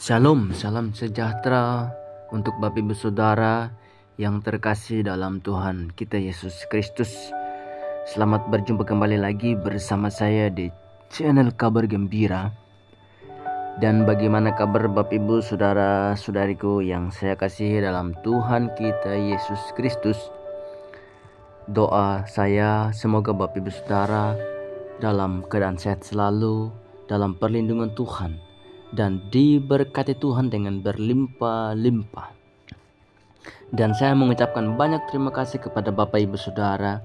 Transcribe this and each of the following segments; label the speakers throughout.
Speaker 1: Shalom, salam sejahtera untuk Bapak Ibu Saudara yang terkasih dalam Tuhan kita Yesus Kristus. Selamat berjumpa kembali lagi bersama saya di channel Kabar Gembira. Dan bagaimana kabar Bapak Ibu Saudara-saudariku yang saya kasihi dalam Tuhan kita Yesus Kristus? Doa saya semoga Bapak Ibu Saudara dalam keadaan sehat selalu, dalam perlindungan Tuhan, dan diberkati Tuhan dengan berlimpah-limpah. Dan saya mengucapkan banyak terima kasih kepada Bapak Ibu Saudara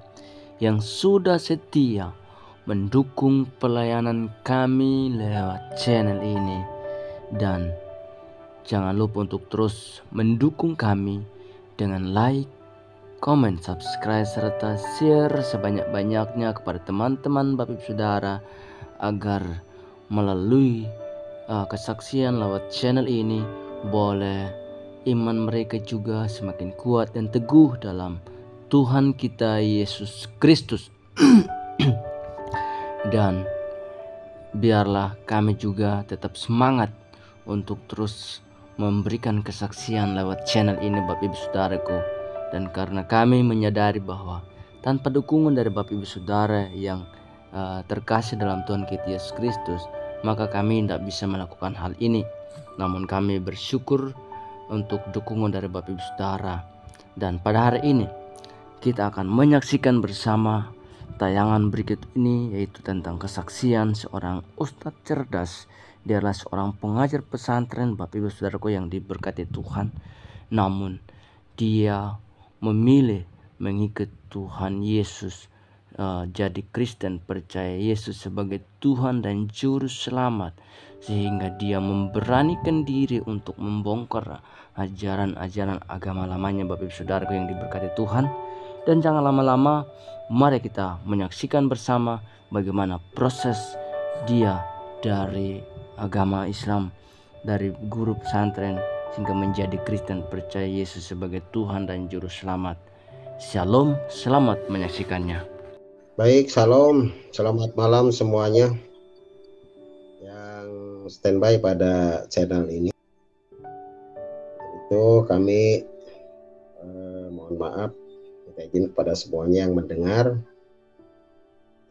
Speaker 1: yang sudah setia mendukung pelayanan kami lewat channel ini. Dan jangan lupa untuk terus mendukung kami dengan like, komen, subscribe, serta share sebanyak-banyaknya kepada teman-teman Bapak Ibu Saudara agar melalui kesaksian lewat channel ini boleh iman mereka juga semakin kuat dan teguh dalam Tuhan kita Yesus Kristus. Dan biarlah kami juga tetap semangat untuk terus memberikan kesaksian lewat channel ini Bapak Ibu Saudaraku. Dan karena kami menyadari bahwa tanpa dukungan dari Bapak Ibu Saudara yang terkasih dalam Tuhan kita Yesus Kristus, maka kami tidak bisa melakukan hal ini. Namun kami bersyukur untuk dukungan dari Bapak Ibu Saudara. Dan pada hari ini kita akan menyaksikan bersama tayangan berikut ini, yaitu tentang kesaksian seorang ustadz cerdas. Dia adalah seorang pengajar pesantren Bapak Ibu Saudaraku yang diberkati Tuhan. Namun dia memilih mengikut Tuhan Yesus, jadi Kristen, percaya Yesus sebagai Tuhan dan Juru Selamat, sehingga dia memberanikan diri untuk membongkar ajaran-ajaran agama lamanya Bapak Ibu Saudaraku yang diberkati Tuhan. Dan jangan lama-lama, mari kita menyaksikan bersama bagaimana proses dia dari agama Islam, dari guru pesantren sehingga menjadi Kristen, percaya Yesus sebagai Tuhan dan Juru Selamat. Shalom, selamat menyaksikannya.
Speaker 2: Baik, shalom, selamat malam semuanya yang standby pada channel ini. Itu kami mohon maaf, minta izin kepada semuanya yang mendengar.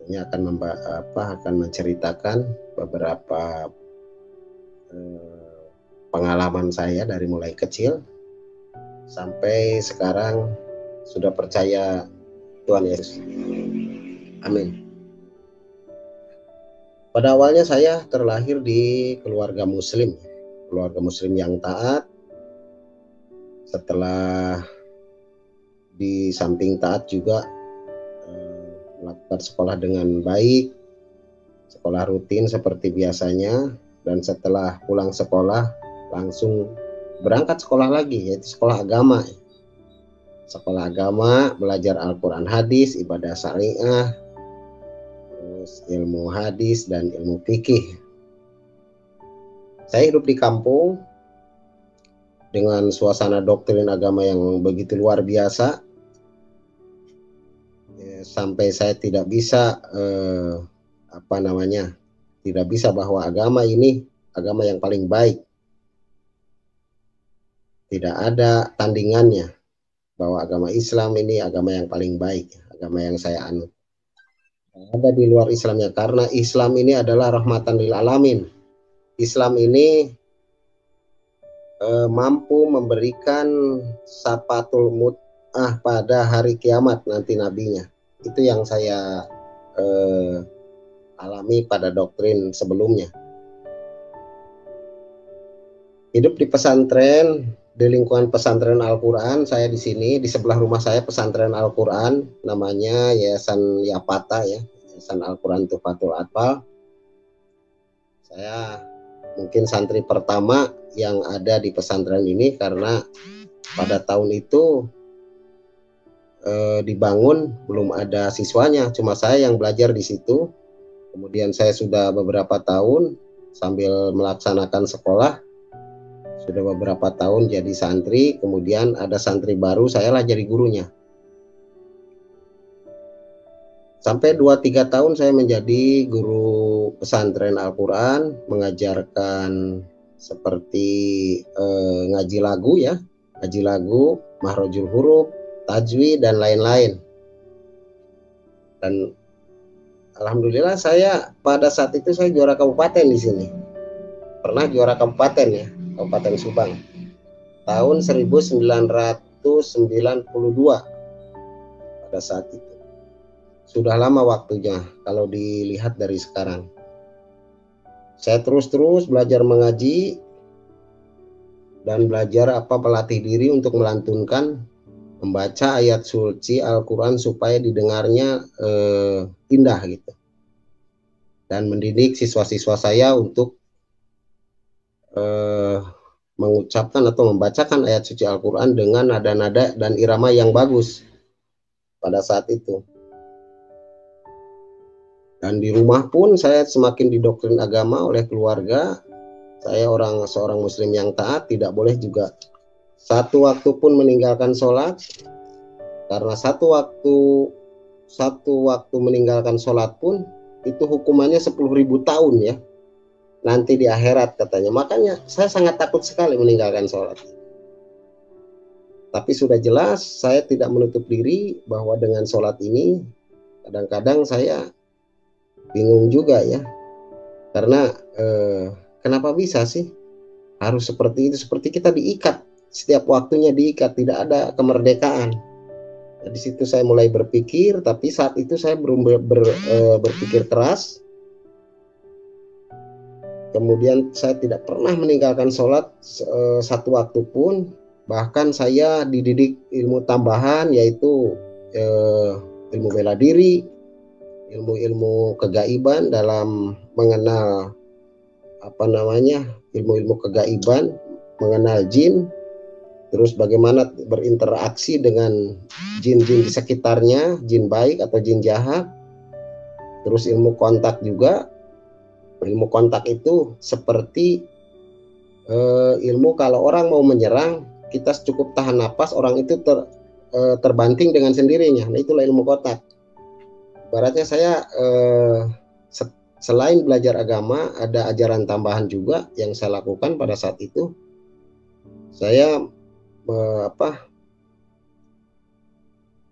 Speaker 2: Ini akan menceritakan beberapa pengalaman saya dari mulai kecil sampai sekarang sudah percaya Tuhan Yesus. Amin. Pada awalnya saya terlahir di keluarga muslim yang taat. Setelah di samping taat juga melakukan sekolah dengan baik, sekolah rutin seperti biasanya, dan setelah pulang sekolah langsung berangkat sekolah lagi, yaitu sekolah agama. Sekolah agama, belajar Al-Quran, hadis, ibadah syariah, ilmu hadis dan ilmu fikih. Saya hidup di kampung dengan suasana doktrin agama yang begitu luar biasa, sampai saya tidak bisa tidak bisa bahwa agama ini agama yang paling baik, tidak ada tandingannya, bahwa agama Islam ini agama yang paling baik, agama yang saya anut. Ada di luar Islamnya, karena Islam ini adalah rahmatan lil alamin. Islam ini mampu memberikan syafatul mut'ah pada hari kiamat nanti nabinya. Itu yang saya alami pada doktrin sebelumnya. Hidup di pesantren, di lingkungan pesantren Al-Quran. Saya di sini, di sebelah rumah saya pesantren Al-Quran, namanya Yayasan Yapata, ya, Yayasan Al-Quran Tuhfatul Atfal. Saya mungkin santri pertama yang ada di pesantren ini, karena pada tahun itu dibangun belum ada siswanya, cuma saya yang belajar di situ. Kemudian saya sudah beberapa tahun sambil melaksanakan sekolah, sudah beberapa tahun jadi santri. Kemudian ada santri baru, saya lah jadi gurunya. Sampai 2-3 tahun saya menjadi guru pesantren Al-Quran, mengajarkan seperti ngaji lagu ya, ngaji lagu, mahrojul huruf, tajwid dan lain-lain. Dan alhamdulillah saya pada saat itu saya juara kabupaten di sini. Pernah juara kabupaten ya, Kabupaten Subang. Tahun 1992 pada saat itu. Sudah lama waktunya kalau dilihat dari sekarang. Saya terus belajar mengaji dan belajar melatih diri untuk melantunkan, membaca ayat suci Al-Quran supaya didengarnya indah gitu. Dan mendidik siswa-siswa saya untuk mengucapkan atau membacakan ayat suci Al-Quran dengan nada-nada dan irama yang bagus pada saat itu. Dan di rumah pun saya semakin didoktrin agama oleh keluarga. Saya seorang muslim yang taat, tidak boleh juga satu waktu pun meninggalkan sholat. Karena satu waktu meninggalkan sholat pun itu hukumannya 10.000 tahun ya. Nanti di akhirat katanya. Makanya saya sangat takut sekali meninggalkan sholat. Tapi sudah jelas saya tidak menutup diri bahwa dengan sholat ini kadang-kadang saya bingung juga ya. Karena kenapa bisa sih harus seperti itu? Seperti kita diikat, setiap waktunya diikat, tidak ada kemerdekaan. Nah, di situ saya mulai berpikir, tapi saat itu saya belum berpikir keras. Kemudian saya tidak pernah meninggalkan sholat satu waktu pun. Bahkan saya dididik ilmu tambahan, yaitu ilmu bela diri, ilmu-ilmu kegaiban dalam mengenal ilmu-ilmu kegaiban, mengenal jin, terus bagaimana berinteraksi dengan jin-jin di sekitarnya, jin baik atau jin jahat. Terus ilmu kontak juga. Ilmu kontak itu seperti ilmu kalau orang mau menyerang, kita cukup tahan napas, orang itu terbanting dengan sendirinya. Nah, itulah ilmu kontak. Ibaratnya saya selain belajar agama, ada ajaran tambahan juga yang saya lakukan pada saat itu. Saya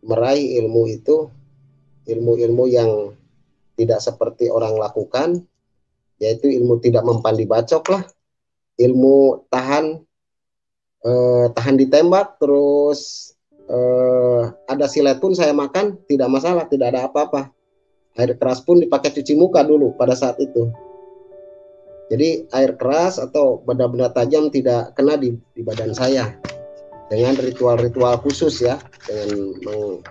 Speaker 2: meraih ilmu itu, ilmu-ilmu yang tidak seperti orang lakukan, yaitu ilmu tidak mempan dibacok lah, ilmu tahan ditembak, terus ada silet pun saya makan, tidak masalah, tidak ada apa-apa. Air keras pun dipakai cuci muka dulu pada saat itu. Jadi air keras atau benda-benda tajam tidak kena di badan saya. Dengan ritual-ritual khusus ya, dengan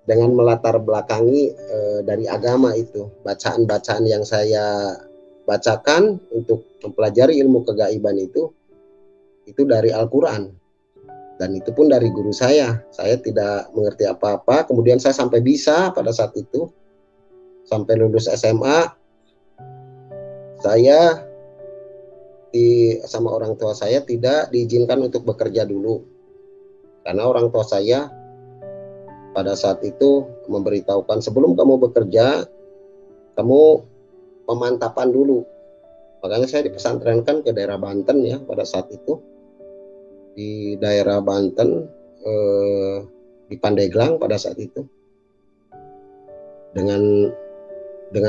Speaker 2: dengan melatar belakangi dari agama itu, bacaan-bacaan yang saya bacakan untuk mempelajari ilmu kegaiban itu dari Al-Quran, dan itu pun dari guru saya. Saya tidak mengerti apa-apa, kemudian saya sampai bisa pada saat itu, sampai lulus SMA, saya sama orang tua saya tidak diizinkan untuk bekerja dulu, karena orang tua saya pada saat itu memberitahukan, sebelum kamu bekerja, kamu pemantapan dulu. Makanya saya dipesantrenkan ke daerah Banten ya pada saat itu. Di daerah Banten, di Pandeglang pada saat itu. Dengan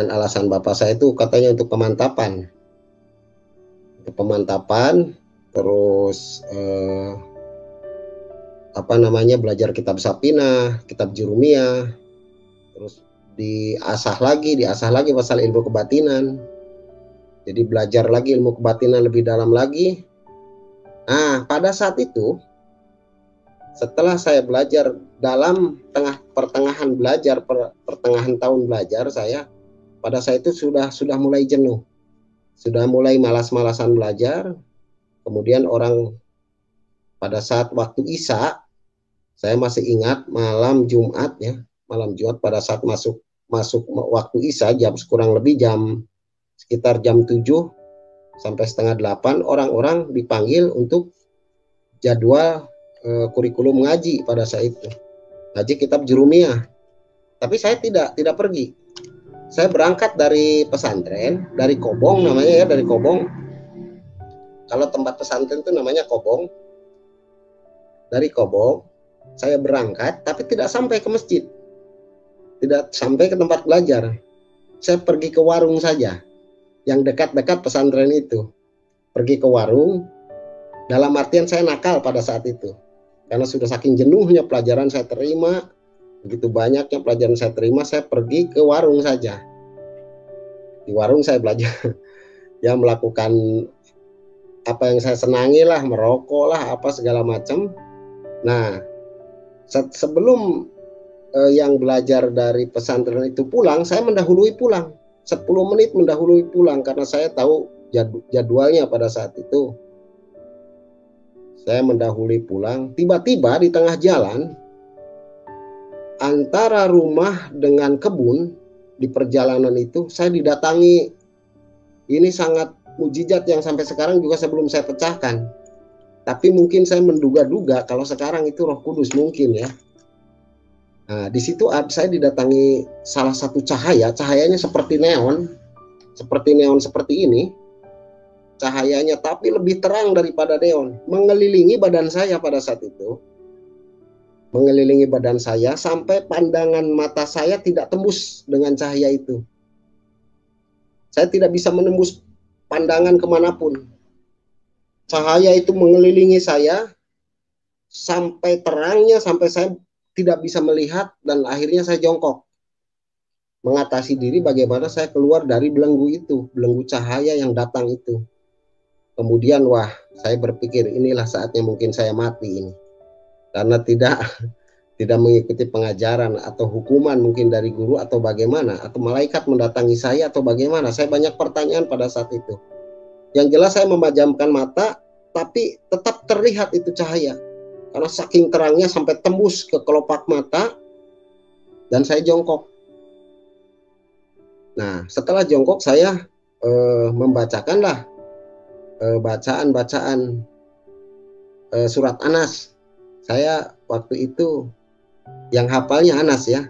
Speaker 2: alasan bapak saya itu katanya untuk pemantapan. Untuk pemantapan, terus belajar kitab Sapinah, kitab Jurumiyah, terus diasah lagi pasal ilmu kebatinan. Jadi belajar lagi ilmu kebatinan lebih dalam lagi. Nah, pada saat itu, setelah saya belajar dalam pertengahan tahun belajar saya, pada saat itu sudah mulai jenuh, sudah mulai malas-malasan belajar. Kemudian pada saat waktu Isya, saya masih ingat malam Jumat pada saat masuk waktu Isya, kurang lebih sekitar jam 7 sampai setengah 8, orang-orang dipanggil untuk jadwal kurikulum ngaji pada saat itu, ngaji kitab Jurumiyah. Tapi saya tidak pergi. Saya berangkat dari pesantren, dari Kobong namanya ya, dari Kobong. Kalau tempat pesantren itu namanya Kobong. Dari Kobong, saya berangkat, tapi tidak sampai ke masjid. Tidak sampai ke tempat belajar. Saya pergi ke warung saja, yang dekat-dekat pesantren itu. Pergi ke warung, dalam artian saya nakal pada saat itu. Karena sudah saking jenuhnya pelajaran saya terima, begitu banyaknya pelajaran saya terima, saya pergi ke warung saja. Di warung saya belajar, ya melakukan apa yang saya senangi lah, merokok lah, apa segala macam. Nah, sebelum yang belajar dari pesantren itu pulang, saya mendahului pulang. 10 menit mendahului pulang karena saya tahu jadwalnya pada saat itu. Saya mendahului pulang, tiba-tiba di tengah jalan antara rumah dengan kebun di perjalanan itu saya didatangi. Ini sangat mujizat yang sampai sekarang juga sebelum saya pecahkan. Tapi mungkin saya menduga-duga kalau sekarang itu Roh Kudus mungkin ya. Nah, di situ saya didatangi salah satu cahaya, cahayanya seperti neon seperti ini. Cahayanya tapi lebih terang daripada neon, mengelilingi badan saya pada saat itu. Mengelilingi badan saya sampai pandangan mata saya tidak tembus dengan cahaya itu. Saya tidak bisa menembus pandangan kemanapun. Cahaya itu mengelilingi saya sampai terangnya, sampai saya tidak bisa melihat, dan akhirnya saya jongkok. Mengatasi diri bagaimana saya keluar dari belenggu itu, belenggu cahaya yang datang itu. Kemudian wah, saya berpikir inilah saatnya mungkin saya mati ini. Karena tidak mengikuti pengajaran atau hukuman mungkin dari guru atau bagaimana, atau malaikat mendatangi saya atau bagaimana. Saya banyak pertanyaan pada saat itu. Yang jelas saya memejamkan mata, tapi tetap terlihat itu cahaya. Karena saking terangnya sampai tembus ke kelopak mata, dan saya jongkok. Nah, setelah jongkok saya membacakanlah bacaan-bacaan surat Anas. Saya waktu itu yang hafalnya Anas ya,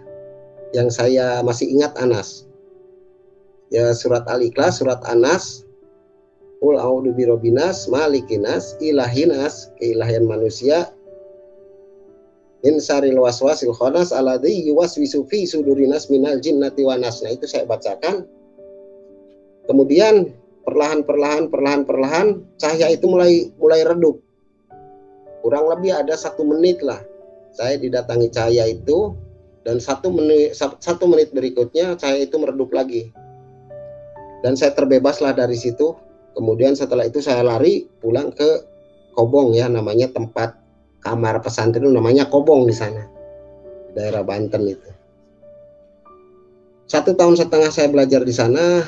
Speaker 2: yang saya masih ingat Anas. Ya, surat Al-Ikhlas, surat Anas, Qul a'udzu birabbinas, malikinas, ilahinas, keilahian manusia, min syarril waswasil khannas alladzi yuwaswisu fi sudurinas minal jinnati wan nas. Nah, itu saya bacakan. Kemudian perlahan cahaya itu mulai redup. Kurang lebih ada 1 menit lah saya didatangi cahaya itu, dan 1 menit berikutnya cahaya itu meredup lagi, dan saya terbebaslah dari situ. Kemudian setelah itu saya lari pulang ke Kobong ya, namanya tempat kamar pesantren namanya Kobong di sana, daerah Banten itu. 1,5 tahun saya belajar di sana.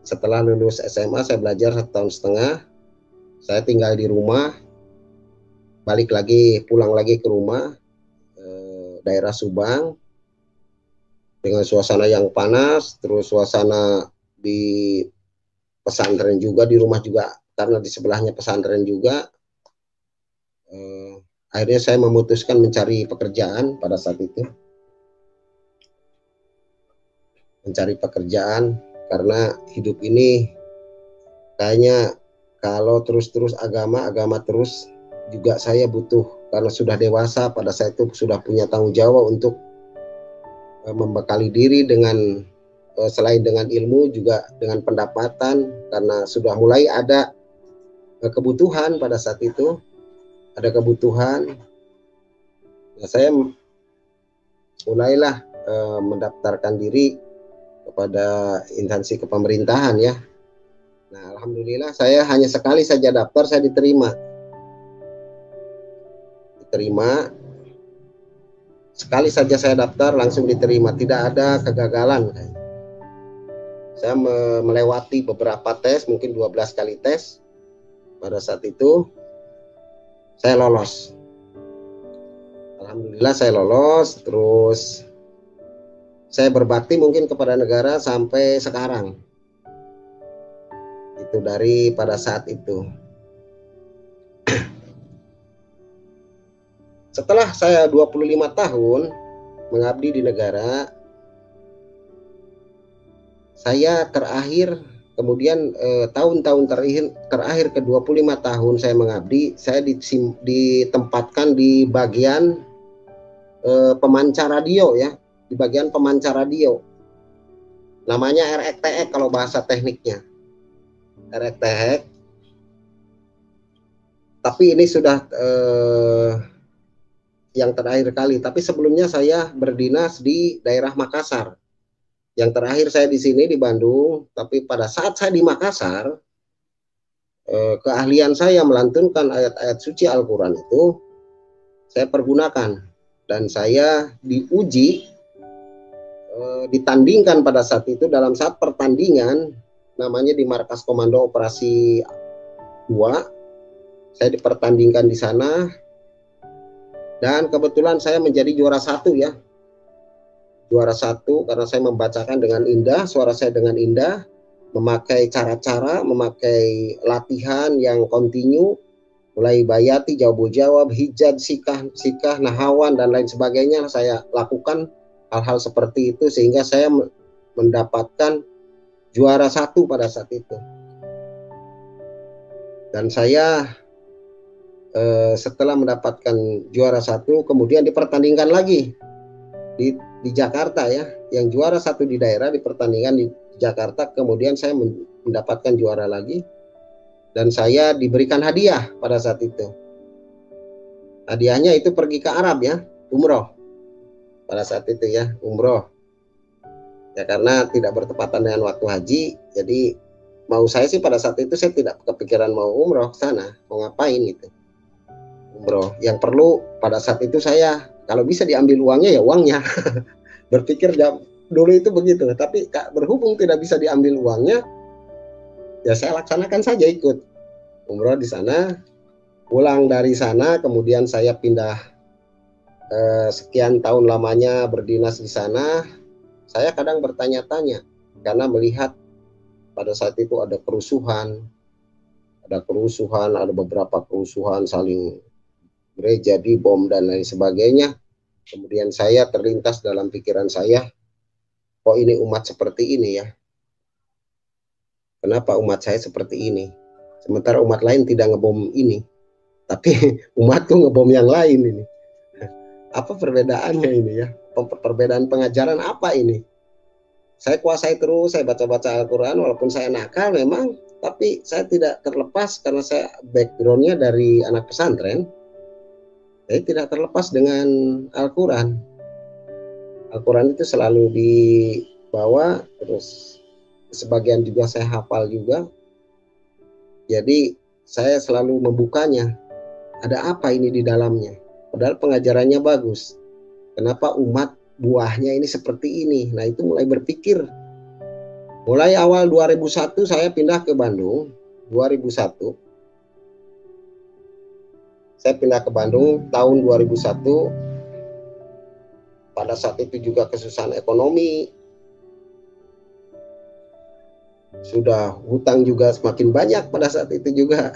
Speaker 2: Setelah lulus SMA saya belajar 1,5 tahun. Saya tinggal di rumah, pulang lagi ke rumah, daerah Subang, dengan suasana yang panas, terus suasana di pesantren juga, di rumah juga, karena di sebelahnya pesantren juga. Akhirnya saya memutuskan mencari pekerjaan pada saat itu. Mencari pekerjaan, karena hidup ini kayaknya kalau terus agama terus juga saya butuh, karena sudah dewasa pada saat itu, sudah punya tanggung jawab untuk membekali diri dengan selain dengan ilmu juga dengan pendapatan, karena sudah mulai ada kebutuhan pada saat itu, ada kebutuhan. Nah, saya mulailah mendaftarkan diri kepada instansi kepemerintahan ya. Nah, alhamdulillah saya hanya sekali saja daftar, saya diterima. Sekali saja saya daftar langsung diterima, tidak ada kegagalan. Saya melewati beberapa tes, mungkin 12 kali tes. Pada saat itu saya lolos. Alhamdulillah saya lolos, terus saya berbakti mungkin kepada negara sampai sekarang. Itu dari pada saat itu. Setelah saya 25 tahun mengabdi di negara. Saya terakhir, kemudian tahun-tahun terakhir ke 25 tahun saya mengabdi, saya ditempatkan di bagian pemancar radio ya, di bagian pemancar radio. Namanya RETEK kalau bahasa tekniknya. RETEK. Tapi ini sudah yang terakhir kali. Tapi sebelumnya saya berdinas di daerah Makassar. Yang terakhir saya di sini di Bandung. Tapi pada saat saya di Makassar, keahlian saya melantunkan ayat-ayat suci Al-Quran itu saya pergunakan. Dan saya diuji, ditandingkan pada saat itu dalam saat pertandingan, namanya di Markas Komando Operasi 2. Saya dipertandingkan di sana dan kebetulan saya menjadi juara 1 ya. Juara 1 karena saya membacakan dengan indah, suara saya dengan indah, memakai cara-cara, memakai latihan yang kontinu, mulai bayati, jawab, hijab, sikah, nahawan dan lain sebagainya saya lakukan hal-hal seperti itu sehingga saya mendapatkan juara 1 pada saat itu. Dan saya setelah mendapatkan juara 1 kemudian dipertandingkan lagi di Jakarta ya, yang juara 1 di daerah dipertandingkan di Jakarta, kemudian saya mendapatkan juara lagi dan saya diberikan hadiah pada saat itu. Hadiahnya itu pergi ke Arab ya, umroh pada saat itu ya, umroh ya, karena tidak bertepatan dengan waktu haji. Jadi mau saya sih pada saat itu saya tidak kepikiran mau umroh ke sana, mau ngapain gitu. Umroh. Yang perlu pada saat itu saya kalau bisa diambil uangnya ya uangnya. Berpikir dulu itu begitu. Tapi berhubung tidak bisa diambil uangnya, ya saya laksanakan saja ikut umroh di sana. Pulang dari sana, kemudian saya pindah sekian tahun lamanya berdinas di sana. Saya kadang bertanya-tanya karena melihat pada saat itu ada kerusuhan, ada beberapa kerusuhan saling gereja dibom dan lain sebagainya. Kemudian saya terlintas dalam pikiran saya, kok ini umat seperti ini ya? Kenapa umat saya seperti ini? Sementara umat lain tidak ngebom ini, tapi umatku ngebom yang lain ini. Apa perbedaannya ini ya? Perbedaan pengajaran apa ini? Saya kuasai terus, saya baca-baca Al-Quran, walaupun saya nakal memang, tapi saya tidak terlepas karena saya backgroundnya dari anak pesantren. Saya tidak terlepas dengan Al-Quran. Al-Quran itu selalu dibawa, terus sebagian juga saya hafal juga. Jadi saya selalu membukanya. Ada apa ini di dalamnya? Padahal pengajarannya bagus. Kenapa umat buahnya ini seperti ini? Nah itu mulai berpikir. Mulai awal 2001 saya pindah ke Bandung. 2001. Saya pindah ke Bandung tahun 2001. Pada saat itu juga kesusahan ekonomi. Sudah hutang juga semakin banyak pada saat itu juga.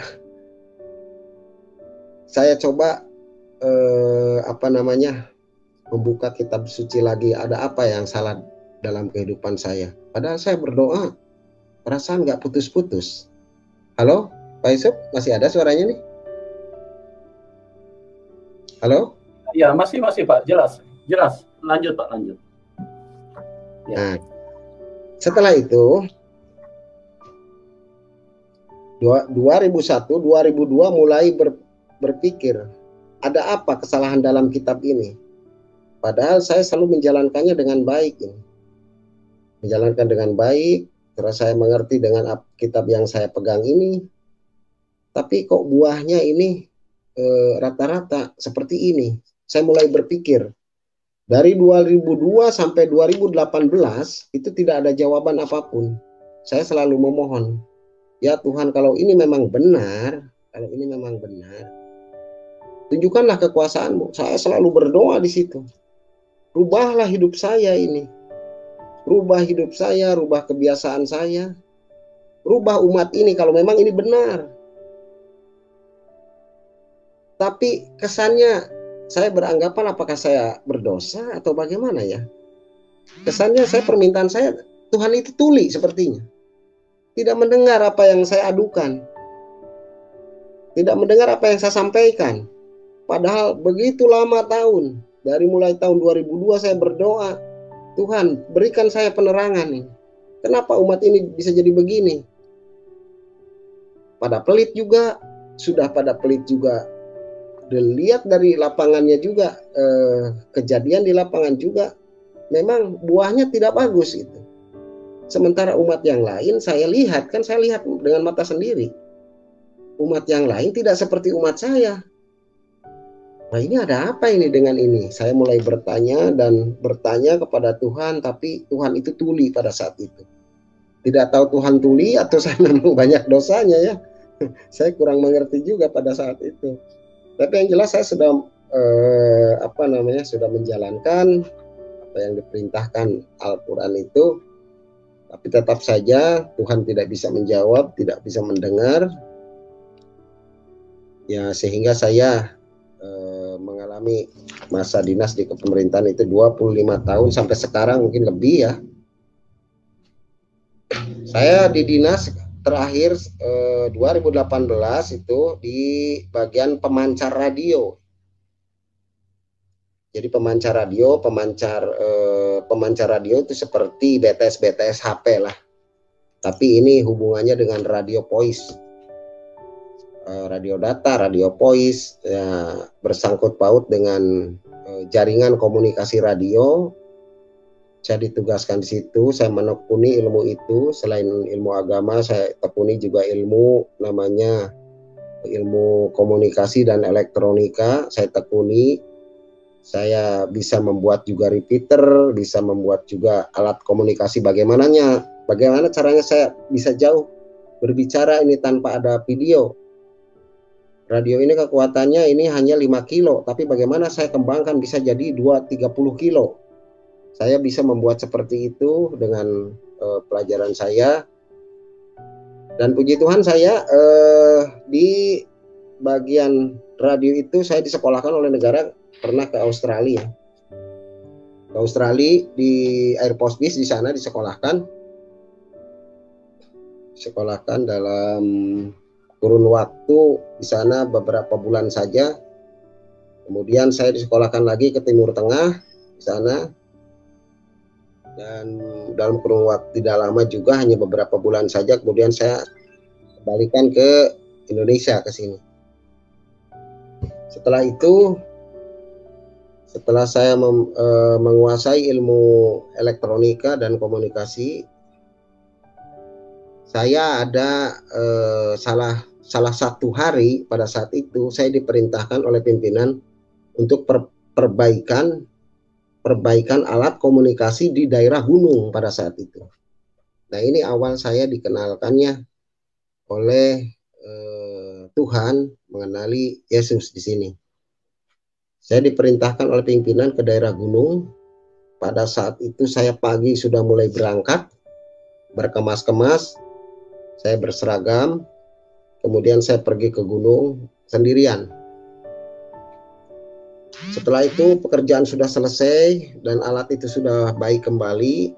Speaker 2: Saya coba membuka kitab suci lagi. Ada apa yang salah dalam kehidupan saya? Padahal saya berdoa, perasaan nggak putus-putus. Halo, Pak Yusuf, masih ada suaranya nih? Halo?
Speaker 3: Ya, masih Pak, jelas. Lanjut Pak, lanjut.
Speaker 2: Ya. Nah, setelah itu 2001, 2002 mulai berpikir, ada apa kesalahan dalam kitab ini? Padahal saya selalu menjalankannya dengan baik. Menjalankan dengan baik, terus saya mengerti dengan kitab yang saya pegang ini. Tapi kok buahnya ini rata-rata seperti ini. Saya mulai berpikir, dari 2002 sampai 2018 itu tidak ada jawaban apapun. Saya selalu memohon, ya Tuhan, kalau ini memang benar, tunjukkanlah kekuasaan-Mu. Saya selalu berdoa di situ. Rubahlah hidup saya ini. Rubah hidup saya, rubah kebiasaan saya. Rubah umat ini kalau memang ini benar. Tapi kesannya saya beranggapan apakah saya berdosa atau bagaimana ya. Kesannya permintaan saya, Tuhan itu tuli sepertinya. Tidak mendengar apa yang saya adukan. Tidak mendengar apa yang saya sampaikan. Padahal begitu lama tahun. Dari mulai tahun 2002 saya berdoa, Tuhan berikan saya penerangan ini. Kenapa umat ini bisa jadi begini? Pada pelit juga, sudah pada pelit juga. Dilihat dari lapangannya juga, kejadian di lapangan juga, memang buahnya tidak bagus itu. Sementara umat yang lain saya lihat dengan mata sendiri. Umat yang lain tidak seperti umat saya. Nah, ini ada apa ini dengan ini? Saya mulai bertanya kepada Tuhan, tapi Tuhan itu tuli pada saat itu. Tidak tahu Tuhan tuli atau saya memang banyak dosanya ya. Saya kurang mengerti juga pada saat itu. Tapi yang jelas saya sudah sudah menjalankan apa yang diperintahkan Al-Quran itu. Tapi tetap saja Tuhan tidak bisa menjawab, tidak bisa mendengar. Ya, sehingga saya mengalami masa dinas di kepemerintahan itu 25 tahun sampai sekarang mungkin lebih ya. Saya di dinas terakhir 2018 itu di bagian pemancar radio. Jadi pemancar radio itu seperti BTS HP lah. Tapi ini hubungannya dengan radio voice. Radio data, radio voice, ya, bersangkut paut dengan jaringan komunikasi radio. Saya ditugaskan di situ, saya menekuni ilmu itu. Selain ilmu agama, saya tekuni juga ilmu namanya ilmu komunikasi dan elektronika. Saya tekuni, saya bisa membuat juga repeater, bisa membuat juga alat komunikasi. Bagaimana caranya saya bisa jauh berbicara ini tanpa ada video. Radio ini kekuatannya ini hanya 5 kilo, tapi bagaimana saya kembangkan bisa jadi 2-30 kilo. Saya bisa membuat seperti itu dengan pelajaran saya. Dan puji Tuhan saya di bagian radio itu saya disekolahkan oleh negara, pernah ke Australia. Ke Australia di Air Force Base, di sana disekolahkan dalam kurun waktu di sana beberapa bulan saja. Kemudian saya disekolahkan lagi ke Timur Tengah di sana, dan dalam kurun waktu tidak lama juga, hanya beberapa bulan saja. Kemudian saya kembalikan ke Indonesia, ke sini. Setelah itu, setelah saya menguasai ilmu elektronika dan komunikasi, saya ada salah satu hari pada saat itu saya diperintahkan oleh pimpinan untuk perbaikan alat komunikasi di daerah gunung pada saat itu. Nah, ini awal saya dikenalkannya oleh Tuhan, mengenali Yesus di sini. Saya diperintahkan oleh pimpinan ke daerah gunung. Pada saat itu saya pagi sudah mulai berangkat, berkemas-kemas, saya berseragam, kemudian saya pergi ke gunung sendirian. Setelah itu pekerjaan sudah selesai dan alat itu sudah baik kembali.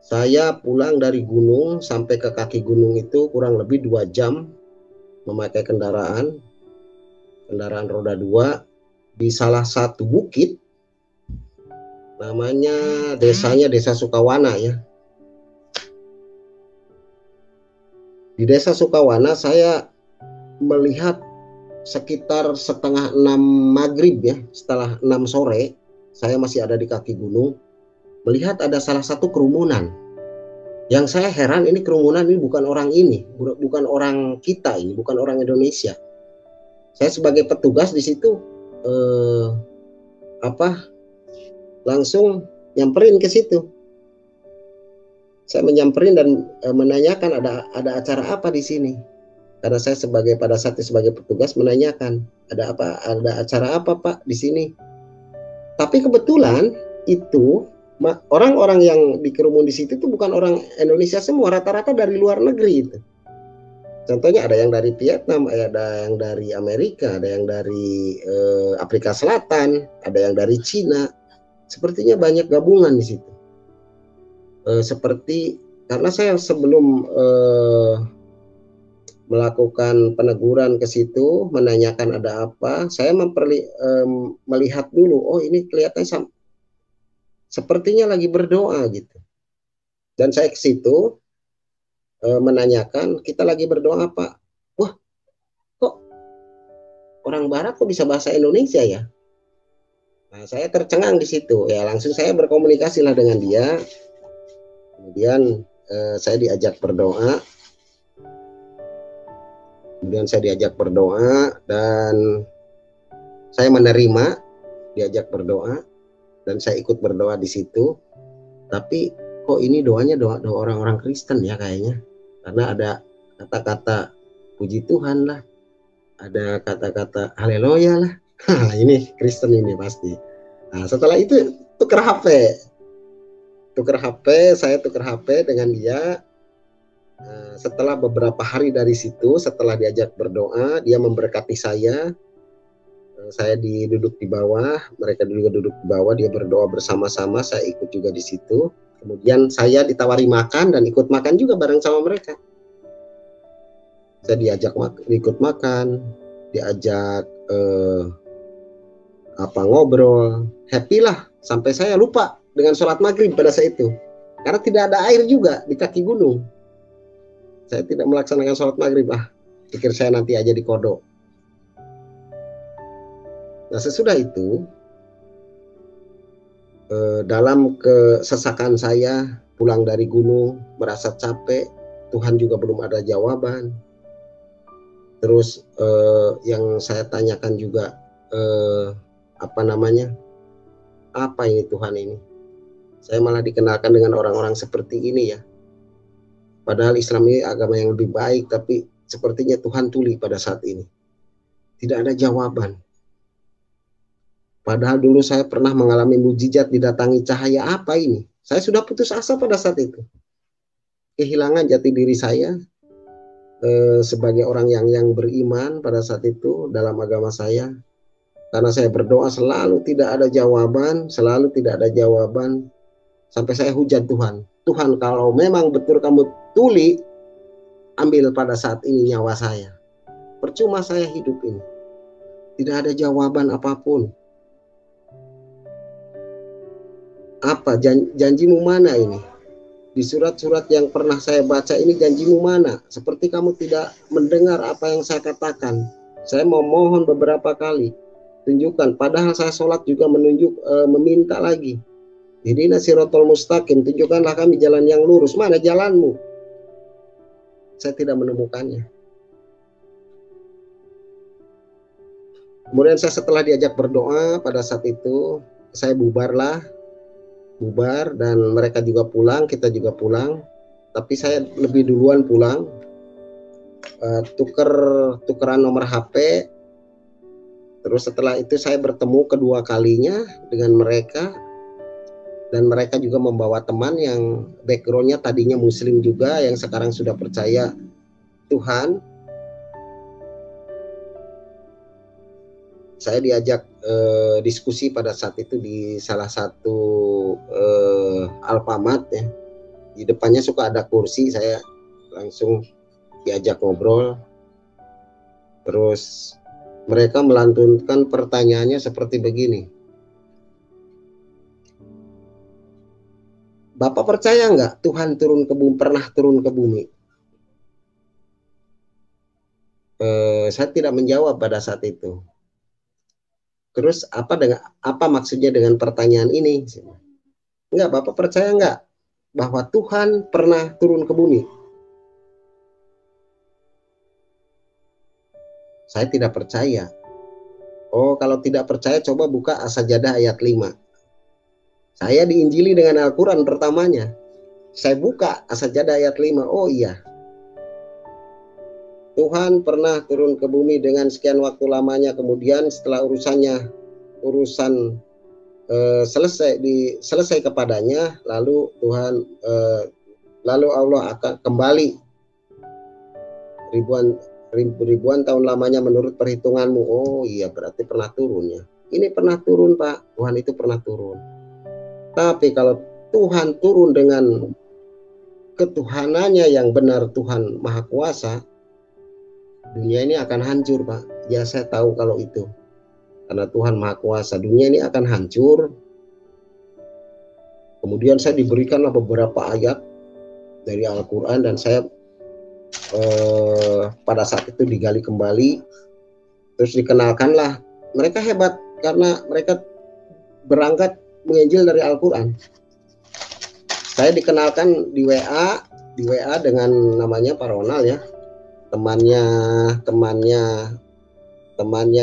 Speaker 2: Saya pulang dari gunung sampai ke kaki gunung itu kurang lebih 2 jam memakai kendaraan roda 2 di salah satu bukit, namanya Desa Sukawana ya. Di Desa Sukawana saya melihat sekitar setengah 6 maghrib ya, setelah 6 sore, saya masih ada di kaki gunung, melihat ada salah satu kerumunan. Yang saya heran, ini kerumunan ini bukan orang kita ini, bukan orang Indonesia. Saya sebagai petugas di situ langsung nyamperin ke situ. Saya menyamperin dan menanyakan ada acara apa di sini. Karena saya pada saat itu sebagai petugas menanyakan, ada acara apa Pak di sini. Tapi kebetulan itu orang-orang yang dikerumun di situ itu bukan orang Indonesia semua, rata-rata dari luar negeri itu. Contohnya ada yang dari Vietnam, ada yang dari Amerika, ada yang dari Afrika Selatan, ada yang dari Cina. Sepertinya banyak gabungan di situ. Seperti karena saya sebelum melakukan peneguran ke situ, menanyakan ada apa, saya melihat dulu, oh ini kelihatannya sepertinya lagi berdoa gitu. Dan saya ke situ menanyakan, kita lagi berdoa apa? Wah, kok orang Barat kok bisa bahasa Indonesia ya? Nah, saya tercengang di situ. Ya langsung saya berkomunikasi lah dengan dia. Kemudian saya diajak berdoa. Dan saya menerima diajak berdoa dan saya ikut berdoa di situ. Tapi kok ini doanya doa orang-orang Kristen ya kayaknya. Karena ada kata-kata puji Tuhan lah, ada kata-kata haleluya lah. Ini Kristen ini pasti. Nah, setelah itu tukar HP, saya tukar HP dengan dia. Setelah beberapa hari dari situ, setelah diajak berdoa, dia memberkati saya. Saya duduk di bawah, mereka juga duduk di bawah, dia berdoa bersama-sama, saya ikut juga di situ. Kemudian saya ditawari makan dan ikut makan juga bareng sama mereka. Saya diajak ikut makan, diajak ngobrol, happy lah, sampai saya lupa dengan sholat maghrib pada saat itu. Karena tidak ada air juga di kaki gunung. Saya tidak melaksanakan sholat maghrib, pikir saya nanti aja di kodok. Nah sesudah itu, dalam kesesakan saya pulang dari gunung, merasa capek, Tuhan juga belum ada jawaban. Terus yang saya tanyakan juga, apa ini Tuhan ini? Saya malah dikenalkan dengan orang-orang seperti ini ya. Padahal Islam ini agama yang lebih baik, tapi sepertinya Tuhan tuli pada saat ini. Tidak ada jawaban. Padahal dulu saya pernah mengalami mujizat didatangi cahaya, apa ini? Saya sudah putus asa pada saat itu. Kehilangan jati diri saya sebagai orang yang beriman pada saat itu dalam agama saya. Karena saya berdoa selalu tidak ada jawaban, sampai saya hujat Tuhan. Tuhan, kalau memang betul kamu tuli, ambil pada saat ini nyawa saya. Percuma saya hidup ini. Tidak ada jawaban apapun. Apa janjimu mana ini? Di surat-surat yang pernah saya baca ini janjimu mana? Seperti kamu tidak mendengar apa yang saya katakan. Saya memohon beberapa kali, tunjukkan. Padahal saya sholat juga meminta lagi. Ihdina siratal mustaqim, tunjukkanlah kami jalan yang lurus. Mana jalanmu? Saya tidak menemukannya. Kemudian saya setelah diajak berdoa pada saat itu, saya bubar dan mereka juga pulang, kita juga pulang. Tapi saya lebih duluan pulang. Tukeran nomor HP. Terus setelah itu saya bertemu kedua kalinya dengan mereka. Dan mereka juga membawa teman yang backgroundnya tadinya muslim juga, yang sekarang sudah percaya Tuhan. Saya diajak diskusi pada saat itu di salah satu Alfamart ya. Di depannya suka ada kursi, saya langsung diajak ngobrol. Terus mereka melantunkan pertanyaannya seperti begini. Bapak percaya nggak Tuhan pernah turun ke bumi? Saya tidak menjawab pada saat itu. Terus apa maksudnya dengan pertanyaan ini? Enggak, Bapak percaya enggak bahwa Tuhan pernah turun ke bumi? Saya tidak percaya. Oh, kalau tidak percaya coba buka As-Sajadah ayat 5. Saya diinjili dengan Al-Quran pertamanya. Saya buka As-Sajadah ayat 5. Oh iya, Tuhan pernah turun ke bumi dengan sekian waktu lamanya, kemudian setelah urusan selesai kepadanya, lalu Allah akan kembali ribuan tahun lamanya menurut perhitunganmu. Oh iya, berarti pernah turun ya. Ini pernah turun, Pak. Tuhan itu pernah turun. Tapi kalau Tuhan turun dengan ketuhanannya yang benar, Tuhan Maha Kuasa, dunia ini akan hancur, Pak. Ya, saya tahu kalau itu. Karena Tuhan Maha Kuasa, dunia ini akan hancur. Kemudian saya diberikanlah beberapa ayat dari Al-Quran, dan saya pada saat itu digali kembali, terus dikenalkanlah. Mereka hebat karena mereka berangkat menginjil dari Al-Quran. Saya dikenalkan di WA dengan namanya Pak Ronald ya, temannya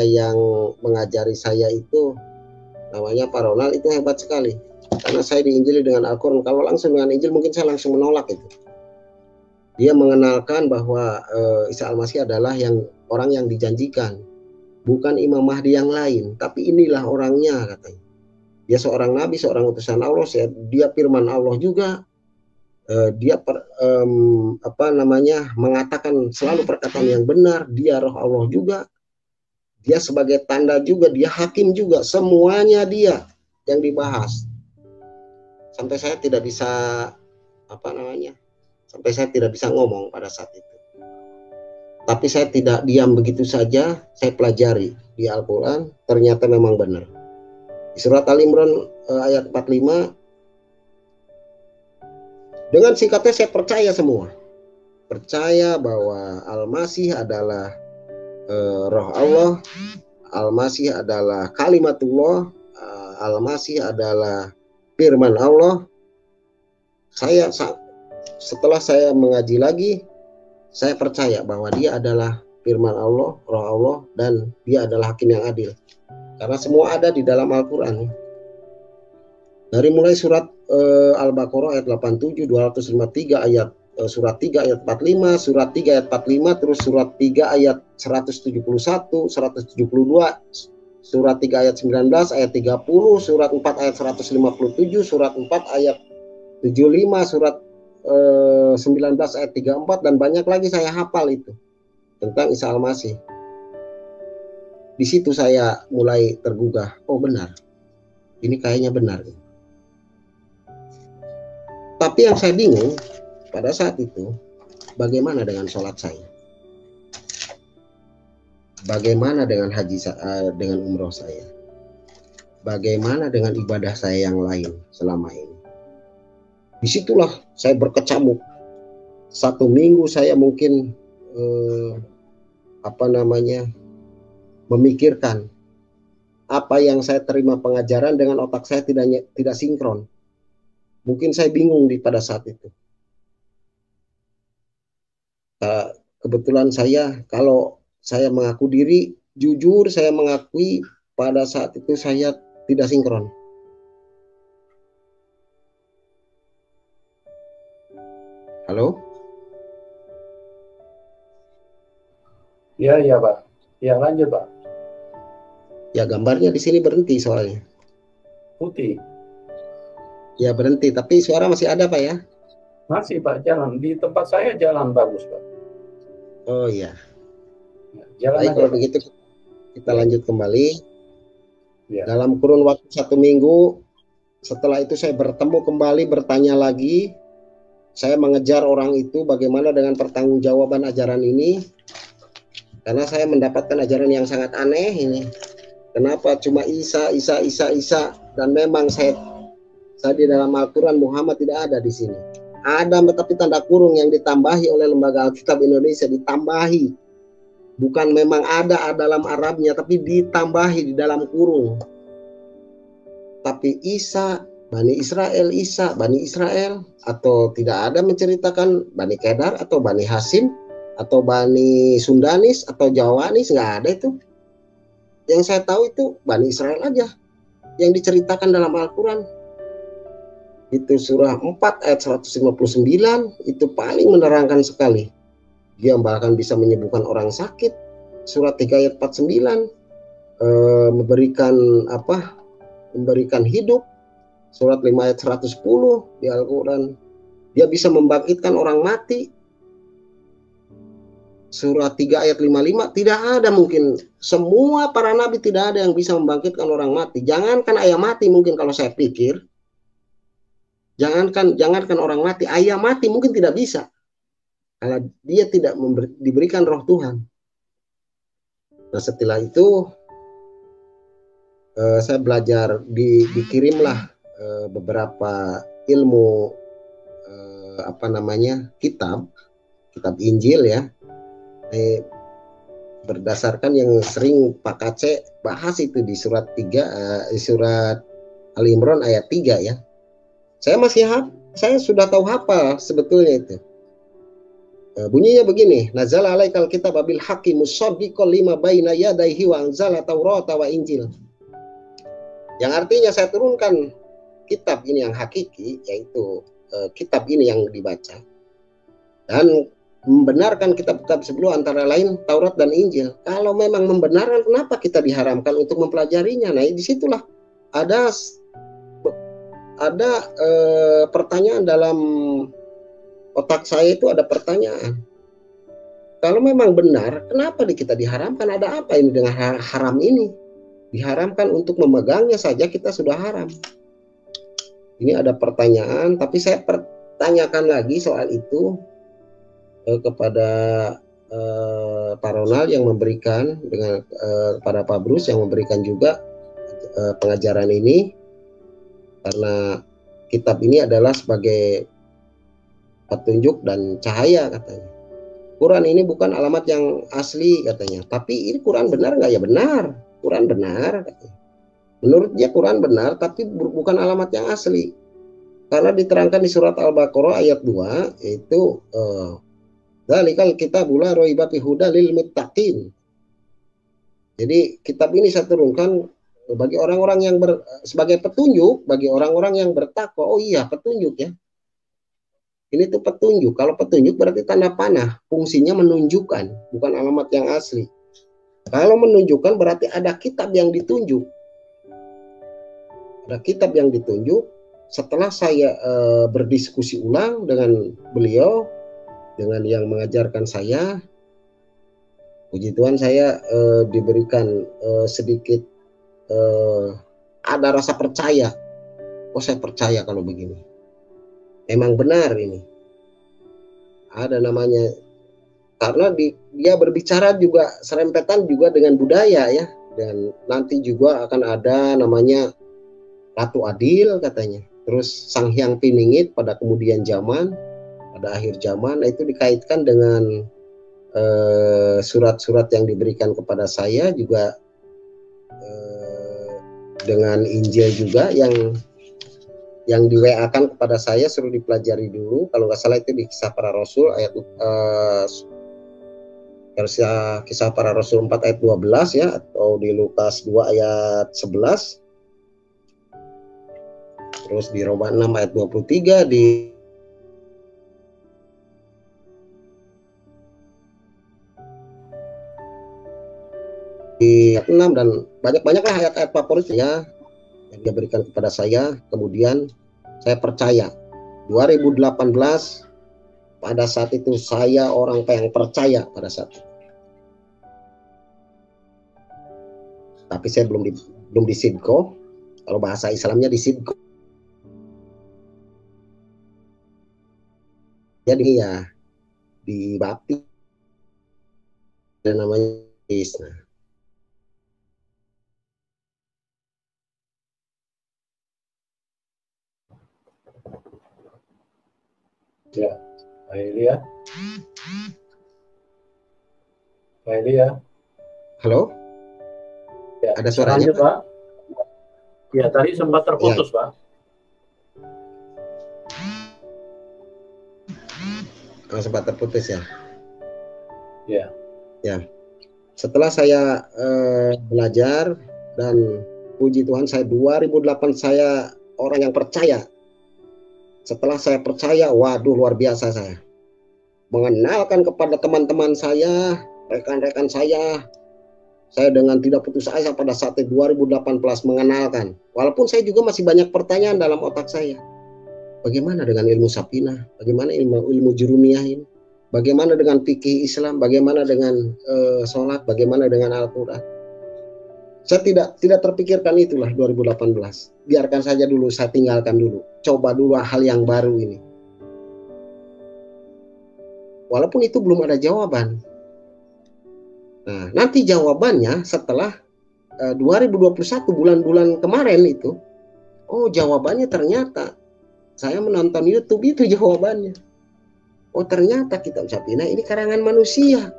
Speaker 2: yang mengajari saya itu namanya Pak Ronald. Itu hebat sekali karena saya diinjili dengan Al-Quran. Kalau langsung dengan Injil mungkin saya langsung menolak itu. Dia mengenalkan bahwa Isa Al-Masih adalah orang yang dijanjikan, bukan Imam Mahdi yang lain, tapi inilah orangnya, katanya. Dia seorang nabi, seorang utusan Allah, dia firman Allah juga. Dia mengatakan selalu perkataan yang benar. Dia roh Allah juga. Dia sebagai tanda juga, dia hakim juga. Semuanya dia yang dibahas. Sampai saya tidak bisa sampai saya tidak bisa ngomong pada saat itu. Tapi saya tidak diam begitu saja, saya pelajari di Al-Quran, ternyata memang benar. Di surat Al-Imran ayat 45, dengan singkatnya saya percaya semua. Percaya bahwa Al-Masih adalah roh Allah, Al-Masih adalah kalimatullah, Al-Masih adalah firman Allah. Setelah saya mengaji lagi, saya percaya bahwa dia adalah firman Allah, roh Allah, dan dia adalah hakim yang adil. Karena semua ada di dalam Al-Quran. Dari mulai surat Al-Baqarah ayat 87, 253 ayat, surat 3 ayat 45, surat 3 ayat 45, terus surat 3 ayat 171, 172, surat 3 ayat 19, ayat 30, surat 4 ayat 157, surat 4 ayat 75, surat 19 ayat 34, dan banyak lagi saya hafal itu tentang Isa Al-Masih. Di situ saya mulai tergugah. Oh benar, ini kayaknya benar. Tapi yang saya bingung pada saat itu, bagaimana dengan sholat saya? Bagaimana dengan dengan umroh saya? Bagaimana dengan ibadah saya yang lain selama ini? Disitulah saya berkecamuk. 1 minggu saya mungkin memikirkan apa yang saya terima pengajaran dengan otak saya tidak sinkron. Mungkin saya bingung pada saat itu. Kebetulan kalau saya mengaku diri, jujur saya mengakui pada saat itu saya tidak sinkron. Halo?
Speaker 3: Iya Pak. Ya lanjut Pak.
Speaker 2: Ya gambarnya di sini berhenti soalnya.
Speaker 3: Putih.
Speaker 2: Ya berhenti, tapi suara masih ada Pak ya?
Speaker 3: Masih Pak, jalan. Di tempat saya jalan bagus Pak.
Speaker 2: Oh iya.
Speaker 3: Jalan
Speaker 2: baik,
Speaker 3: aja,
Speaker 2: kalau
Speaker 3: Pak.
Speaker 2: begitu kita lanjut kembali.
Speaker 3: Ya.
Speaker 2: Dalam kurun waktu 1 minggu, setelah itu saya bertemu kembali, bertanya lagi. Saya mengejar orang itu bagaimana dengan pertanggungjawaban ajaran ini. Karena saya mendapatkan ajaran yang sangat aneh ini. Kenapa cuma Isa. Dan memang saya di dalam Al-Quran Muhammad tidak ada di sini. Ada tapi tanda kurung yang ditambahi oleh Lembaga Alkitab Indonesia, ditambahi. Bukan memang ada dalam Arabnya, tapi ditambahi di dalam kurung. Tapi Isa, Bani Israel, atau tidak ada menceritakan Bani Kedar atau Bani Hasim atau Bani Sundanis atau Jawanis, nggak ada itu. Yang saya tahu itu Bani Israel aja yang diceritakan dalam Al-Quran. Itu surah 4 ayat 159, itu paling menerangkan sekali. Dia bahkan bisa menyembuhkan orang sakit. Surat 3 ayat 49 memberikan hidup. Surat 5 ayat 110 di Al-Quran, dia bisa membangkitkan orang mati. surat 3 ayat 55, tidak ada mungkin, semua para nabi tidak ada yang bisa membangkitkan orang mati. Jangankan ayam mati mungkin kalau saya pikir, jangankan orang mati, ayam mati mungkin tidak bisa. Kalau dia tidak diberikan roh Tuhan. Nah setelah itu saya belajar, dikirimlah beberapa ilmu kitab Injil ya. Berdasarkan yang sering Pak Kace bahas itu di surat 3, surat Ali Imran ayat 3 ya. Saya sudah tahu hafal sebetulnya itu. Bunyinya begini, nazala alaikal kitab bil haqqi musaddiqan lima baina yadayhi wa anzala taurata wa injil. Yang artinya saya turunkan kitab ini yang hakiki, yaitu kitab ini yang dibaca, dan membenarkan kitab-kitab sebelum, antara lain Taurat dan Injil. Kalau memang membenarkan, kenapa kita diharamkan untuk mempelajarinya? Nah, disitulah ada pertanyaan dalam otak saya, itu ada pertanyaan. Kalau memang benar, kenapa kita diharamkan? Ada apa ini dengan haram ini? Diharamkan untuk memegangnya saja kita sudah haram. Ini ada pertanyaan, tapi saya pertanyakan lagi soal itu kepada Pak Ronald yang memberikan, dengan kepada Pak Bruce yang memberikan juga pengajaran ini, karena kitab ini adalah sebagai petunjuk dan cahaya katanya. Quran ini bukan alamat yang asli katanya, tapi ini Quran benar nggak? Ya benar, Quran benar katanya. Menurut dia Quran benar, tapi bukan alamat yang asli, karena diterangkan di surat Al-Baqarah ayat 2, yaitu Dzalikal kitabul la raiba fihi hudal lil muttaqin. Jadi kitab ini saya turunkan bagi orang-orang yang sebagai petunjuk bagi orang-orang yang bertakwa. Oh iya, petunjuk ya. Ini tuh petunjuk. Kalau petunjuk berarti tanda panah, fungsinya menunjukkan, bukan alamat yang asli. Kalau menunjukkan berarti ada kitab yang ditunjuk. Ada kitab yang ditunjuk. Setelah saya berdiskusi ulang dengan beliau, dengan yang mengajarkan saya, puji Tuhan saya diberikan sedikit ada rasa percaya. Oh, saya percaya kalau begini, emang benar ini. Ada namanya, karena dia berbicara juga serempetan juga dengan budaya ya, dan nanti juga akan ada namanya Ratu Adil katanya, terus Sang Hyang Piningit pada kemudian zaman, pada akhir zaman. Nah, itu dikaitkan dengan surat-surat yang diberikan kepada saya juga, dengan Injil juga yang di WA-kan kepada saya, suruh dipelajari dulu. Kalau nggak salah itu di Kisah Para Rasul ayat Kisah Para Rasul 4 ayat 12 ya, atau di Lukas 2 ayat 11. Terus di Roma 6 ayat 23, di ayat 6, dan banyak-banyaklah ayat-ayat favorit ya yang dia berikan kepada saya. Kemudian saya percaya 2018, pada saat itu saya orang yang percaya pada saat itu. Tapi saya belum di sidko. Kalau bahasa Islamnya di sidko. Jadi ya di baptis, ada namanya nah.
Speaker 3: Ya, Pak Elia. Pak Elia.
Speaker 2: Halo?
Speaker 3: Ya,
Speaker 2: ada suaranya,
Speaker 3: lanjut, Pak? Ya, tadi sempat terputus, ya. Pak.
Speaker 2: Sempat terputus ya.
Speaker 3: Ya.
Speaker 2: Ya. Setelah saya belajar, dan puji Tuhan saya 2008 saya orang yang percaya. Setelah saya percaya, waduh luar biasa saya. Mengenalkan kepada teman-teman saya, rekan-rekan saya dengan tidak putus asa pada saat itu 2018 mengenalkan. Walaupun saya juga masih banyak pertanyaan dalam otak saya. Bagaimana dengan ilmu Sapina? Bagaimana ilmu Jurumiyah ini? Bagaimana dengan fikih Islam? Bagaimana dengan sholat? Bagaimana dengan Al-Quran? Saya tidak terpikirkan itulah 2018. Biarkan saja dulu, saya tinggalkan dulu. Coba dulu hal yang baru ini. Walaupun itu belum ada jawaban. Nah, nanti jawabannya setelah 2021 bulan-bulan kemarin itu, oh jawabannya ternyata saya menonton YouTube itu jawabannya. Oh ternyata kitab Safinah ini karangan manusia,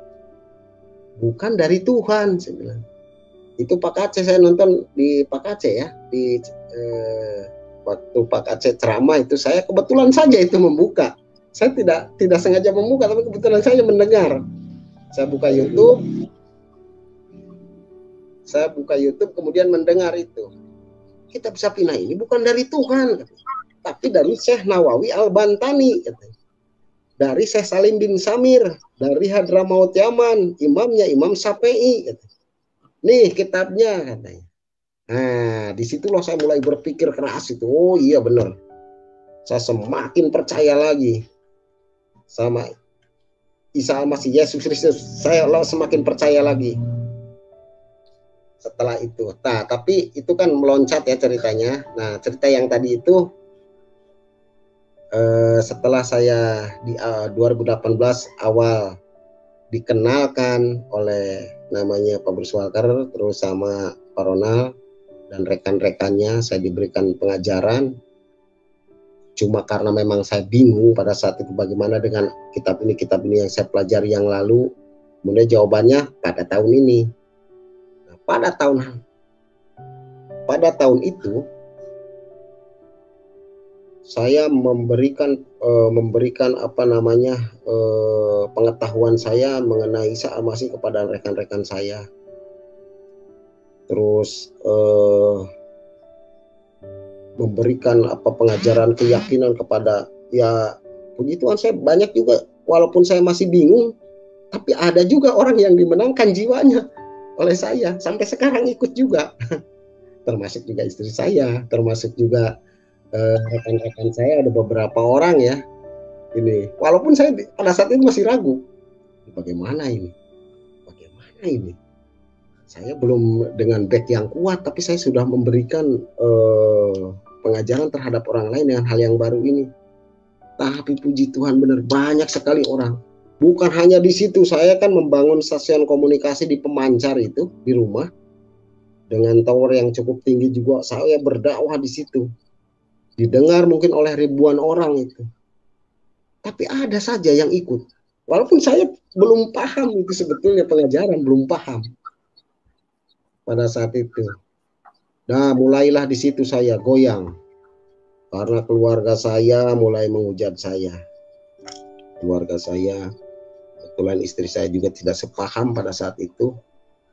Speaker 2: bukan dari Tuhan. Saya bilang. Itu Pak Aceh, saya nonton di Pak Aceh ya, di waktu Pak Aceh ceramah itu saya kebetulan saja itu membuka. Saya tidak sengaja membuka, tapi kebetulan saja mendengar. Saya buka YouTube, kemudian mendengar itu. Kitab Safinah ini bukan dari Tuhan, tapi dari Syekh Nawawi Al-Bantani, dari Syekh Salim bin Samir, dari Hadramaut Yaman, imamnya Imam Syafi'i. Nih kitabnya katanya. Nah, disitulah saya mulai berpikir keras itu. Oh iya benar. Saya semakin percaya lagi sama Isa Al-Masih, Yesus Kristus. Saya semakin percaya lagi setelah itu. Nah, tapi itu kan meloncat ya ceritanya. Nah, cerita yang tadi itu setelah saya di 2018 awal dikenalkan oleh namanya Pak Bruce Walker, terus sama Pak Ronald dan rekan-rekannya, saya diberikan pengajaran. Cuma karena memang saya bingung pada saat itu bagaimana dengan kitab ini yang saya pelajari yang lalu. Kemudian jawabannya pada tahun ini. Nah, pada tahun itu saya memberikan pengetahuan saya mengenai Isa Al-Masih kepada rekan-rekan saya. Terus memberikan pengajaran keyakinan kepada, ya puji Tuhan saya banyak juga, walaupun saya masih bingung, tapi ada juga orang yang dimenangkan jiwanya oleh saya sampai sekarang ikut juga. Termasuk juga istri saya, termasuk juga rekan-rekan saya, ada beberapa orang ya ini. Walaupun saya pada saat itu masih ragu, bagaimana ini? Saya belum dengan back yang kuat, tapi saya sudah memberikan pengajaran terhadap orang lain dengan hal yang baru ini. Tapi puji Tuhan benar banyak sekali orang. Bukan hanya di situ, saya kan membangun stasiun komunikasi di Pemancar itu di rumah dengan tower yang cukup tinggi juga. Saya berdakwah di situ. Didengar mungkin oleh ribuan orang itu. Tapi ada saja yang ikut. Walaupun saya belum paham itu sebetulnya pengajaran, belum paham pada saat itu. Nah, mulailah di situ saya goyang. Karena keluarga saya mulai menghujat saya. Keluarga saya, kebetulan istri saya juga tidak sepaham pada saat itu.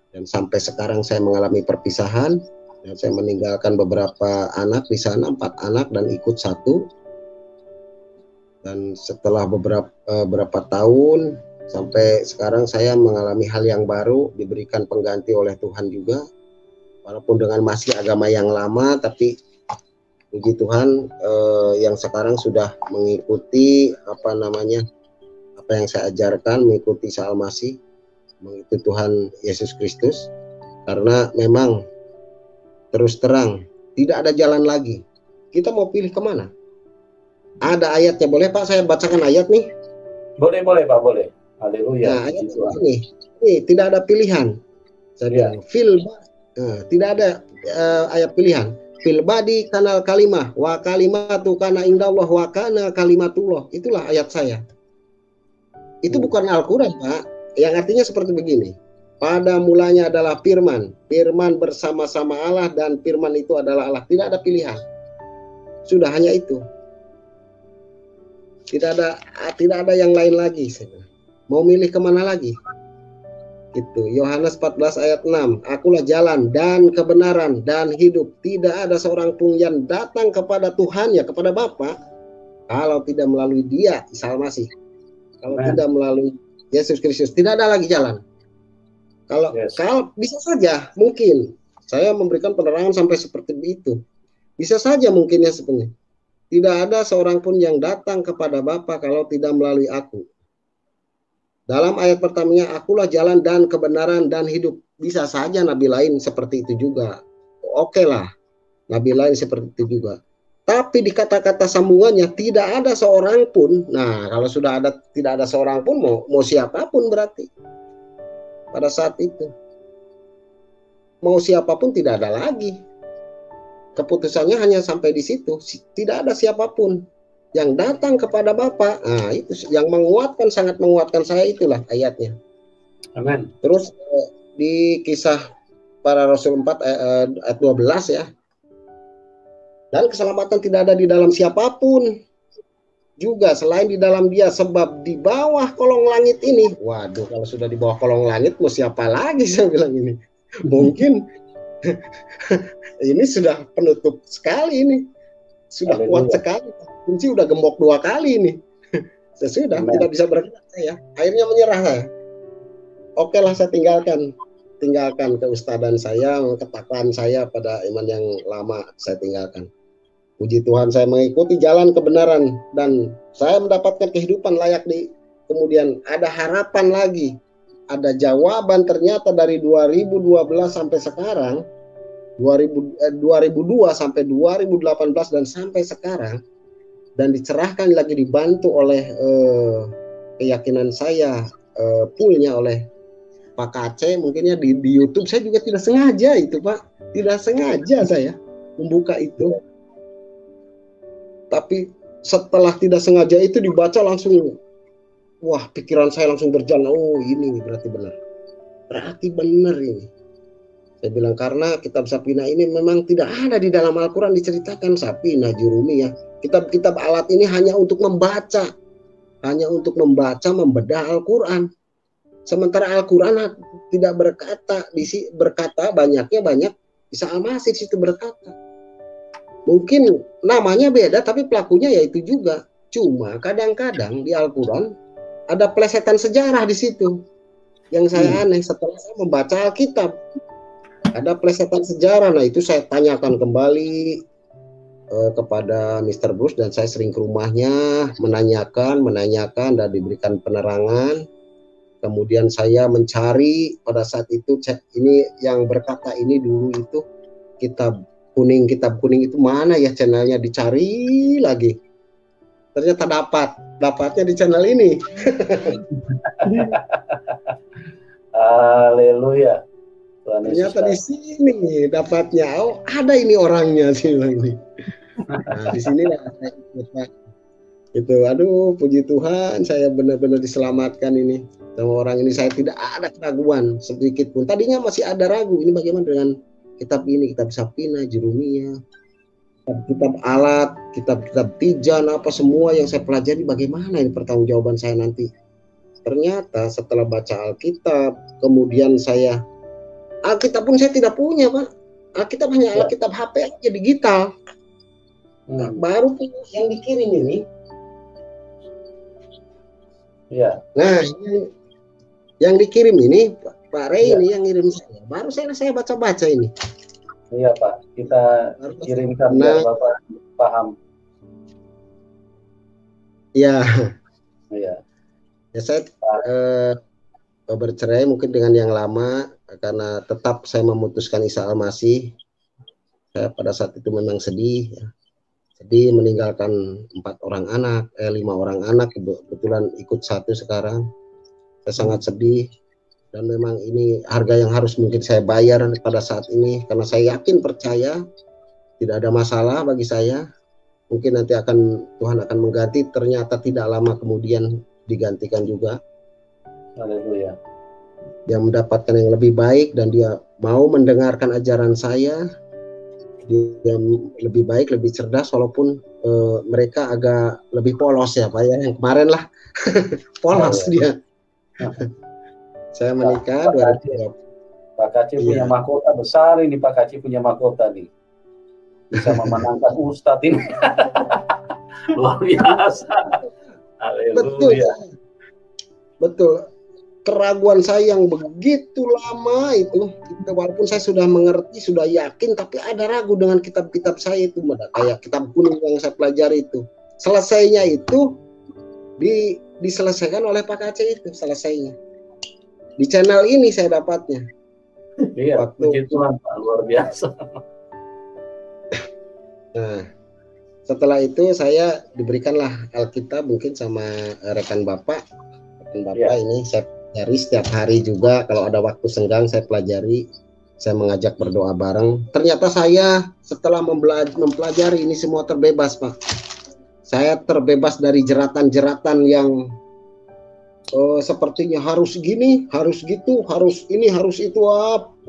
Speaker 2: Dan sampai sekarang saya mengalami perpisahan. Dan saya meninggalkan beberapa anak di sana, 4 anak dan ikut 1. Dan setelah beberapa tahun sampai sekarang saya mengalami hal yang baru, diberikan pengganti oleh Tuhan juga. Walaupun dengan masih agama yang lama, tapi puji Tuhan yang sekarang sudah mengikuti apa yang saya ajarkan, mengikuti Isa Al-Masih, mengikuti Tuhan Yesus Kristus. Karena memang terus terang tidak ada jalan lagi. Kita mau pilih kemana? Ada ayatnya, boleh Pak saya bacakan ayat nih?
Speaker 3: Boleh Pak, boleh. Haleluya.
Speaker 2: Nah, ayat ini tidak ada pilihan. Saya bilang, tidak ada ayat pilihan. Fil badi kanal kalimah wa kalimatu kana indallah wa kana kalimatullah. Itulah ayat saya. Itu bukan Al-Quran Pak. Yang artinya seperti begini. Pada mulanya adalah firman. Firman bersama-sama Allah dan firman itu adalah Allah. Tidak ada pilihan. Sudah hanya itu. Tidak ada yang lain lagi. Mau milih kemana lagi? Gitu. Yohanes 14 ayat 6. Akulah jalan dan kebenaran dan hidup. Tidak ada seorang pun yang datang kepada Tuhan, ya kepada Bapa, kalau tidak melalui Dia, Isa Al-Masih. Kalau tidak melalui Yesus Kristus, tidak ada lagi jalan. Kalau bisa saja mungkin saya memberikan penerangan sampai seperti itu. Bisa saja mungkinnya sebenarnya. Tidak ada seorang pun yang datang kepada Bapa kalau tidak melalui aku. Dalam ayat pertamanya, akulah jalan dan kebenaran dan hidup. Bisa saja nabi lain seperti itu juga. Oke lah, nabi lain seperti itu juga. Tapi di kata-kata sambungannya tidak ada seorang pun. Nah, kalau sudah ada tidak ada seorang pun, mau siapapun berarti pada saat itu. Mau siapapun tidak ada lagi. Keputusannya hanya sampai di situ. Tidak ada siapapun yang datang kepada Bapa. Nah, itu yang menguatkan, sangat menguatkan saya, itulah ayatnya.
Speaker 3: Amin.
Speaker 2: Terus di Kisah Para Rasul 4 ayat 12 ya. Dan keselamatan tidak ada di dalam siapapun juga selain di dalam Dia, sebab di bawah kolong langit ini. Waduh, kalau sudah di bawah kolong langit mau siapa lagi, saya bilang ini. Mungkin ini sudah penutup sekali ini. Sudah kuat sekali. Kunci udah gembok 2 kali ini. Sesudah tidak bisa bergerak saya. Akhirnya menyerah saya. Oke lah, saya tinggalkan keustadan saya, ketakwaan saya pada iman yang lama saya tinggalkan. Puji Tuhan, saya mengikuti jalan kebenaran dan saya mendapatkan kehidupan layak di kemudian. Ada harapan lagi, ada jawaban ternyata dari 2012 sampai sekarang, 2002 sampai 2018 dan sampai sekarang, dan dicerahkan lagi, dibantu oleh keyakinan saya, poolnya oleh Pak Kace, mungkinnya di YouTube. Saya juga tidak sengaja itu, Pak, tidak sengaja saya membuka itu. Tapi setelah tidak sengaja itu dibaca langsung, wah, pikiran saya langsung berjalan. Oh, ini berarti benar. Berarti benar ini. Saya bilang karena kitab Sapina ini memang tidak ada di dalam Al-Quran diceritakan Sapina, Jurumi ya. Kitab-kitab alat ini hanya untuk membaca. Hanya untuk membaca, membedah Al-Quran. Sementara Al-Quran tidak berkata, banyaknya banyak. Isa Al-Masih situ berkata. Mungkin namanya beda tapi pelakunya ya itu juga. Cuma kadang-kadang di Al-Quran ada plesetan sejarah di situ. Yang saya aneh setelah saya membaca Alkitab, ada plesetan sejarah. Nah, itu saya tanyakan kembali kepada Mr. Bruce, dan saya sering ke rumahnya menanyakan dan diberikan penerangan. Kemudian saya mencari pada saat itu, ini yang berkata ini dulu itu kitab kuning itu mana ya channelnya, dicari lagi. Ternyata dapatnya di channel ini.
Speaker 3: Haleluya.
Speaker 2: Ternyata di sini dapatnya. Oh, ada ini orangnya sih ini. Nah, di sini itu, aduh, puji Tuhan, saya benar-benar diselamatkan ini sama orang ini. Saya tidak ada keraguan sedikit pun. Tadinya masih ada ragu, ini bagaimana dengan kitab ini, kitab Sapina, Jurumiyah, kitab alat, kitab Tijan, apa semua yang saya pelajari, bagaimana ini pertanggungjawaban saya nanti. Ternyata setelah baca Alkitab, kemudian saya, Alkitab pun saya tidak punya, Pak. Alkitab hanya Alkitab HP aja, digital. Nah, baru yang dikirim ini.
Speaker 3: Ya.
Speaker 2: Nah, yang dikirim ini Pak Rey ini yang ngirim saya. Baru saya baca-baca ini.
Speaker 3: Iya, Pak. Kita kirimkan biar Bapak paham.
Speaker 2: Iya.
Speaker 3: Iya.
Speaker 2: Ya, saya bercerai mungkin dengan yang lama karena tetap saya memutuskan Isa Al-Masih. Saya pada saat itu memang sedih ya. Sedih meninggalkan 5 orang anak, kebetulan ikut 1 sekarang. Saya sangat sedih. Dan memang ini harga yang harus mungkin saya bayar pada saat ini, karena saya yakin, percaya tidak ada masalah bagi saya. Mungkin nanti Tuhan akan mengganti. Ternyata tidak lama kemudian digantikan juga.
Speaker 3: Haleluya.
Speaker 2: Dia mendapatkan yang lebih baik dan dia mau mendengarkan ajaran saya. Dia lebih baik, lebih cerdas, walaupun mereka agak lebih polos ya, Pak ya. Yang kemarin lah polos dia. Saya menikah 2020.
Speaker 3: Pak Kaci punya mahkota besar ini. Pak Kaci punya mahkota nih. Bisa memenangkan Ustadz ini. Luar biasa. Haleluya.
Speaker 2: Betul. Keraguan saya yang begitu lama itu, walaupun saya sudah mengerti, sudah yakin, tapi ada ragu dengan kitab-kitab saya itu. Kayak kitab kuning yang saya pelajari itu. Selesainya itu diselesaikan oleh Pak Aceh itu selesainya. Di channel ini saya dapatnya.
Speaker 3: Iya, puji Tuhan Pak, luar biasa.
Speaker 2: Nah, setelah itu saya diberikanlah Alkitab mungkin sama rekan Bapak. Rekan Bapak ini saya pelajari setiap hari juga. Kalau ada waktu senggang saya pelajari. Saya mengajak berdoa bareng. Ternyata saya setelah mempelajari ini semua terbebas, Pak. Saya terbebas dari jeratan-jeratan yang sepertinya harus gini, harus gitu, harus ini, harus itu.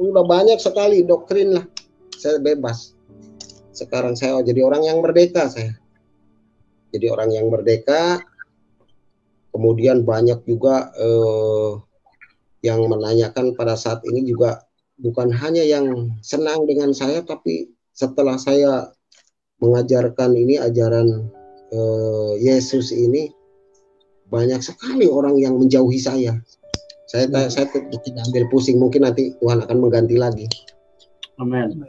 Speaker 2: Udah banyak sekali doktrin lah. Saya bebas. Sekarang saya jadi orang yang merdeka saya. Jadi orang yang merdeka. Kemudian banyak juga yang menanyakan pada saat ini juga bukan hanya yang senang dengan saya, tapi setelah saya mengajarkan ini ajaran Yesus ini, banyak sekali orang yang menjauhi saya. Saya tidak ambil pusing, mungkin nanti Tuhan akan mengganti lagi.
Speaker 3: Amin.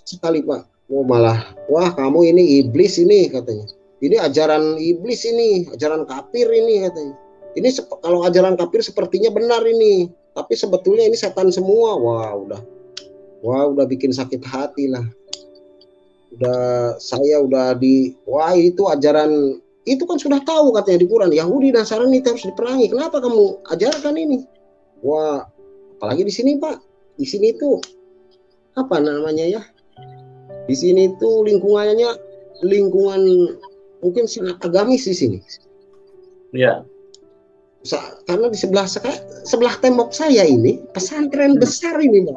Speaker 2: Sekali Pak, malah, wah kamu ini iblis ini katanya. Ini ajaran iblis ini, ajaran kafir ini katanya. Ini kalau ajaran kafir sepertinya benar ini, tapi sebetulnya ini setan semua. Wah udah bikin sakit hati lah. Saya udah wah itu ajaran itu kan sudah tahu katanya di Quran, Yahudi dan Nasrani itu harus diperangi. Kenapa kamu ajarkan ini? Wah, apalagi di sini Pak, di sini tuh apa namanya ya? Di sini tuh lingkungan mungkin sangat agamis di sini.
Speaker 3: Iya.
Speaker 2: Karena di sebelah tembok saya ini pesantren besar ini, Pak.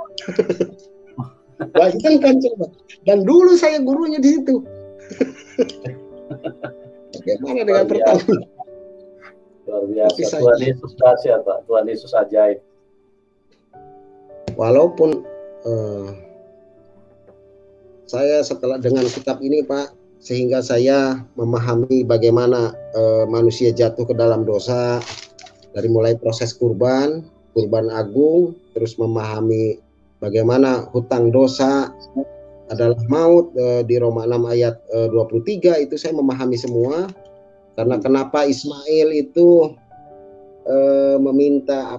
Speaker 2: Bayangkan coba. Dan dulu saya gurunya di situ. Bagaimana dengan pertanyaan?
Speaker 3: Luar biasa. Tuhan Yesus dahsyat, Pak. Tuhan Yesus ajaib.
Speaker 2: Walaupun saya setelah dengan kitab ini, Pak, sehingga saya memahami bagaimana manusia jatuh ke dalam dosa, dari mulai proses kurban agung, terus memahami bagaimana hutang dosa adalah maut di Roma 6 ayat 23, itu saya memahami semua. Karena kenapa Ismail itu meminta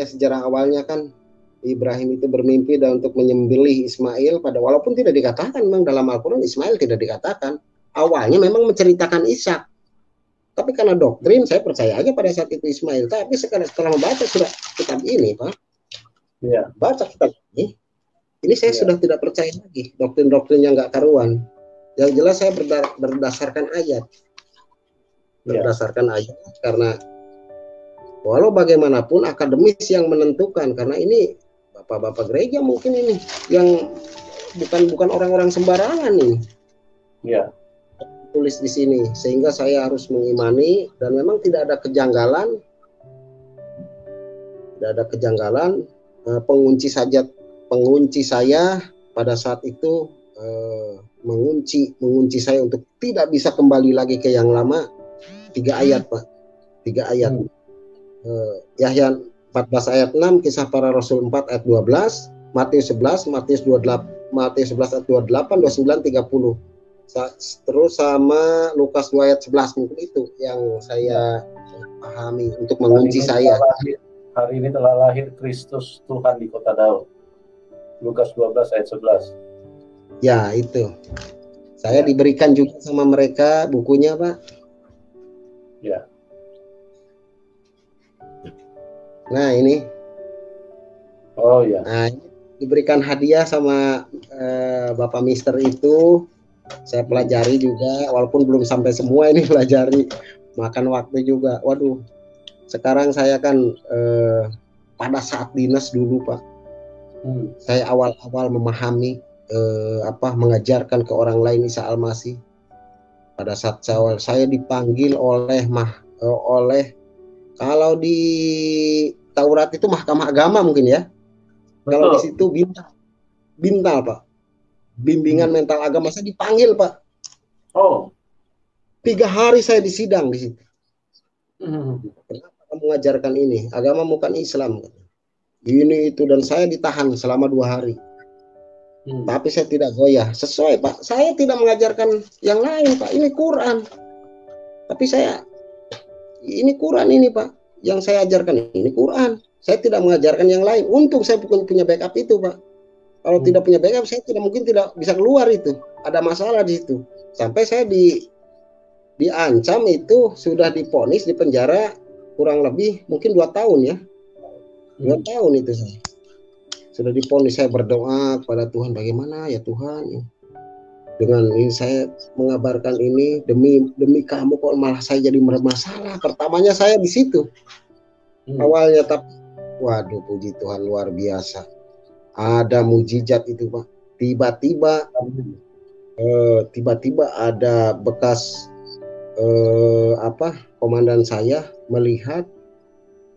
Speaker 2: sejarah awalnya kan Ibrahim itu bermimpi dan untuk menyembelih Ismail, walaupun tidak dikatakan memang dalam Al-Quran Ismail tidak dikatakan. Awalnya memang menceritakan Ishak. Tapi karena doktrin saya percaya aja pada saat itu Ismail. Tapi setelah membaca surat kitab ini, Pak, baca kitab ini saya sudah tidak percaya lagi doktrin-doktrin yang nggak karuan. Yang jelas saya berdasarkan ayat. Berdasarkan ayat, karena walau bagaimanapun akademis yang menentukan, karena ini bapak-bapak gereja mungkin ini yang bukan orang-orang sembarangan ini. Tulis di sini, sehingga saya harus mengimani, dan memang tidak ada kejanggalan. Pengunci saya pada saat itu mengunci saya untuk tidak bisa kembali lagi ke yang lama. 3 ayat, Pak. 3 ayat. Yahya 14 ayat 6, Kisah Para Rasul 4 ayat 12, Matius 11, Matius 11 ayat 28, 29, 30. Terus sama Lukas 2 ayat 11, mungkin itu yang saya pahami untuk mengunci saya.
Speaker 3: Hari ini telah lahir Kristus Tuhan di kota Daud. Lukas 12 ayat 11.
Speaker 2: Ya, itu. Saya diberikan juga sama mereka bukunya, Pak.
Speaker 3: Ya.
Speaker 2: Nah, ini.
Speaker 3: Oh ya.
Speaker 2: Nah, diberikan hadiah sama Bapak Mister itu. Saya pelajari juga, walaupun belum sampai semua ini pelajari, makan waktu juga. Waduh, sekarang saya kan pada saat dinas dulu, Pak, saya awal-awal memahami mengajarkan ke orang lain Isa Al-Masih. Pada saat awal saya dipanggil oleh kalau di Taurat itu Mahkamah Agama mungkin ya. Betul. Kalau di situ Bintal, Pak. Bimbingan mental agama, saya dipanggil, Pak. 3 hari saya disidang di situ. Kenapa kamu mengajarkan ini? Agama bukan Islam. Ini itu, dan saya ditahan selama 2 hari. Tapi saya tidak goyah. Sesuai, Pak. Saya tidak mengajarkan yang lain, Pak. Ini Quran. Tapi saya ini Quran ini Pak, yang saya ajarkan ini Quran. Saya tidak mengajarkan yang lain. Untung saya punya backup itu Pak. Kalau tidak punya backup, saya tidak mungkin tidak bisa keluar itu. Ada masalah di situ. Sampai saya diancam itu, sudah divonis di penjara kurang lebih mungkin 2 tahun ya. 2 tahun itu saya. Sudah divonis, saya berdoa kepada Tuhan, bagaimana ya Tuhan. Dengan ini saya mengabarkan ini demi kamu, kok malah saya jadi bermasalah. Pertamanya saya di situ. Awalnya, tapi waduh, puji Tuhan, luar biasa. Ada mujizat itu Pak. Tiba-tiba ada bekas komandan saya melihat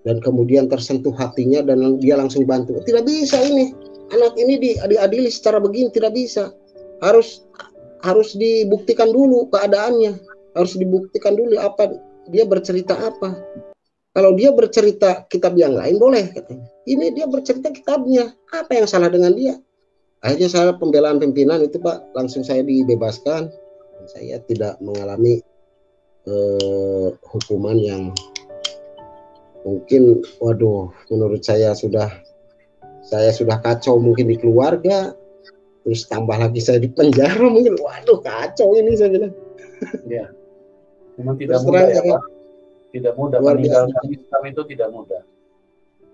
Speaker 2: dan kemudian tersentuh hatinya dan dia langsung bantu. Tidak bisa ini, anak ini diadili secara begini, tidak bisa. Harus dibuktikan dulu keadaannya, harus dibuktikan dulu apa dia bercerita apa. Kalau dia bercerita kitab yang lain boleh katanya. Ini dia bercerita kitabnya, apa yang salah dengan dia? Akhirnya saya pembelaan pimpinan itu Pak, langsung saya dibebaskan. Saya tidak mengalami hukuman yang mungkin, waduh, menurut saya sudah kacau mungkin di keluarga, terus tambah lagi saya di penjara mungkin, waduh kacau ini saya bilang.
Speaker 3: Ya, memang tidak mudah ya Pak. Tidak mudah meninggalkan Islam itu tidak mudah.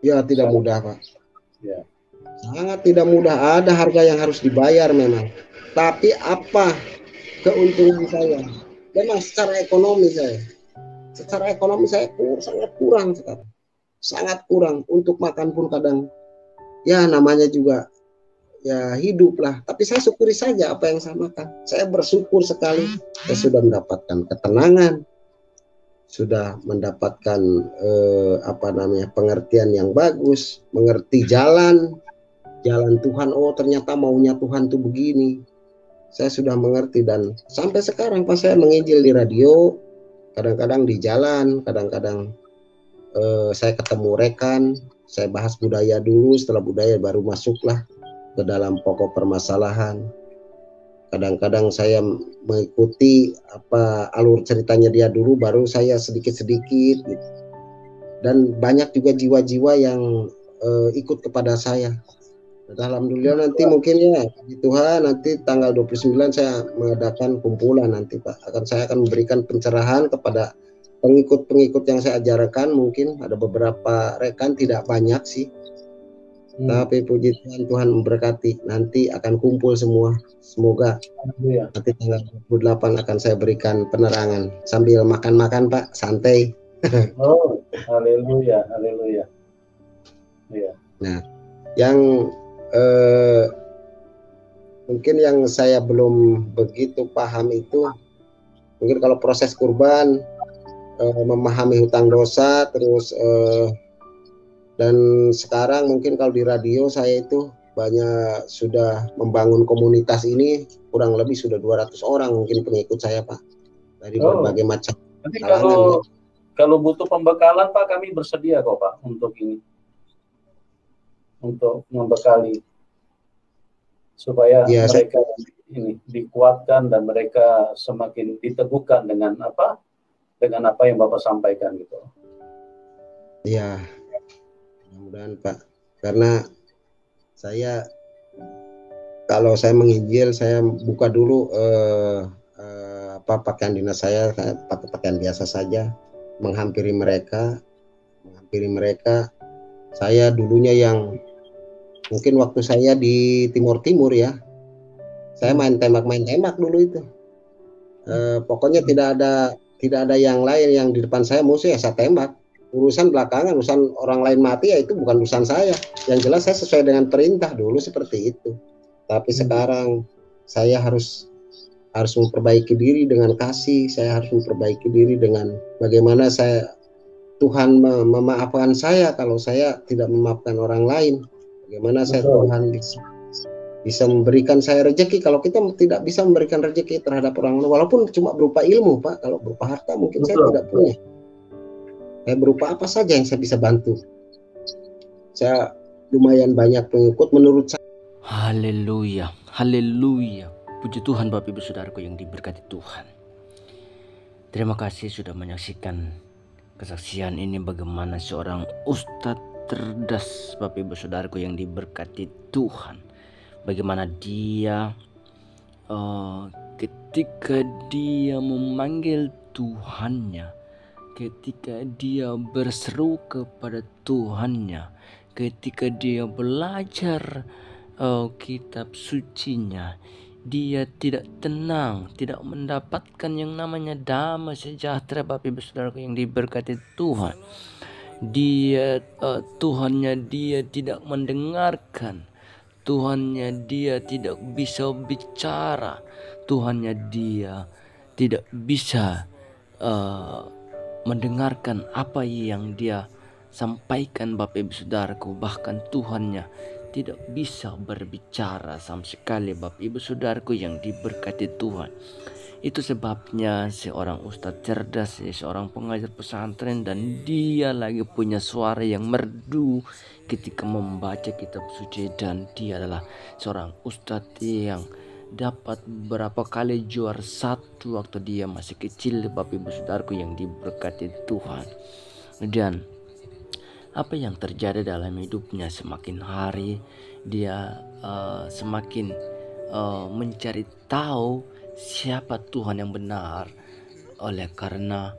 Speaker 3: Ya, tidak mudah Pak. Ya.
Speaker 2: Sangat tidak mudah. Ada harga yang harus dibayar memang. Tapi apa keuntungan saya? Memang secara ekonomi saya sangat kurang sekarang. Sangat kurang. Untuk makan pun kadang, ya namanya juga ya hidup lah. Tapi saya syukuri saja apa yang saya makan. Saya bersyukur sekali. Saya sudah mendapatkan ketenangan, sudah mendapatkan pengertian yang bagus, mengerti jalan Tuhan. Oh ternyata maunya Tuhan tuh begini. Saya sudah mengerti, dan sampai sekarang pas saya menginjil di radio, kadang-kadang di jalan, kadang-kadang saya ketemu rekan, saya bahas budaya dulu, setelah budaya baru masuklah ke dalam pokok permasalahan. Kadang-kadang saya mengikuti alur ceritanya dia dulu, baru saya sedikit-sedikit gitu. Dan banyak juga jiwa-jiwa yang ikut kepada saya. Alhamdulillah nanti mungkin ya Tuhan, nanti tanggal 29 saya mengadakan kumpulan nanti Pak. Saya akan memberikan pencerahan kepada pengikut-pengikut yang saya ajarkan. Mungkin ada beberapa rekan, tidak banyak sih. Tapi puji Tuhan memberkati. Nanti akan kumpul semua. Semoga nanti tanggal 28 akan saya berikan penerangan sambil makan-makan Pak, santai.
Speaker 3: Oh, haleluya, haleluya. Ya.
Speaker 2: Nah, yang mungkin yang saya belum begitu paham itu, mungkin kalau proses kurban, memahami hutang dosa, terus dan sekarang mungkin kalau di radio saya itu banyak sudah membangun komunitas ini, kurang lebih sudah 200 orang mungkin pengikut saya Pak, dari berbagai macam
Speaker 3: kalangan. Kalau butuh pembekalan Pak, kami bersedia kok Pak untuk ini, untuk membekali supaya mereka ini dikuatkan dan mereka semakin diteguhkan dengan apa yang Bapak sampaikan gitu.
Speaker 2: Iya, mudah-mudahan Pak, karena saya kalau saya menginjil, saya buka dulu pakaian dinas saya, pakai pakaian biasa saja, menghampiri mereka. Saya dulunya yang mungkin waktu saya di Timur ya, saya main tembak dulu itu. Pokoknya tidak ada yang lain yang di depan saya musuh ya saya tembak. Urusan belakangan, urusan orang lain mati ya itu bukan urusan saya. Yang jelas saya sesuai dengan perintah dulu seperti itu. Tapi sekarang saya harus memperbaiki diri dengan kasih. Saya harus memperbaiki diri dengan bagaimana Tuhan memaafkan saya kalau saya tidak memaafkan orang lain. Bagaimana Tuhan bisa memberikan saya rezeki kalau kita tidak bisa memberikan rezeki terhadap orang lain, walaupun cuma berupa ilmu Pak. Kalau berupa harta mungkin saya tidak punya. Berupa apa saja yang saya bisa bantu. Saya lumayan banyak pengikut menurut saya.
Speaker 1: Haleluya, haleluya. Puji Tuhan Bapak Ibu Saudaraku yang diberkati Tuhan. Terima kasih sudah menyaksikan Kesaksian ini bagaimana seorang ustadz cerdas Bapak Ibu Saudaraku yang diberkati Tuhan. Bagaimana dia ketika dia memanggil Tuhannya, ketika dia berseru kepada Tuhannya, ketika dia belajar kitab sucinya, dia tidak tenang, tidak mendapatkan yang namanya damai sejahtera Bapak Ibu Saudaraku yang diberkati Tuhan. Dia Tuhannya dia tidak mendengarkan, Tuhannya dia tidak bisa bicara, Tuhannya dia tidak bisa mendengarkan apa yang dia sampaikan Bapak Ibu Saudaraku. Bahkan Tuhannya tidak bisa berbicara sama sekali Bapak Ibu Saudaraku yang diberkati Tuhan. Itu sebabnya seorang ustadz cerdas, seorang pengajar pesantren, dan dia lagi punya suara yang merdu ketika membaca kitab suci. Dan dia adalah seorang ustadz yang dapat beberapa kali juara 1 waktu dia masih kecil Bapak Ibu Saudaraku yang diberkati Tuhan. Dan apa yang terjadi dalam hidupnya, semakin hari dia semakin mencari tahu siapa Tuhan yang benar, oleh karena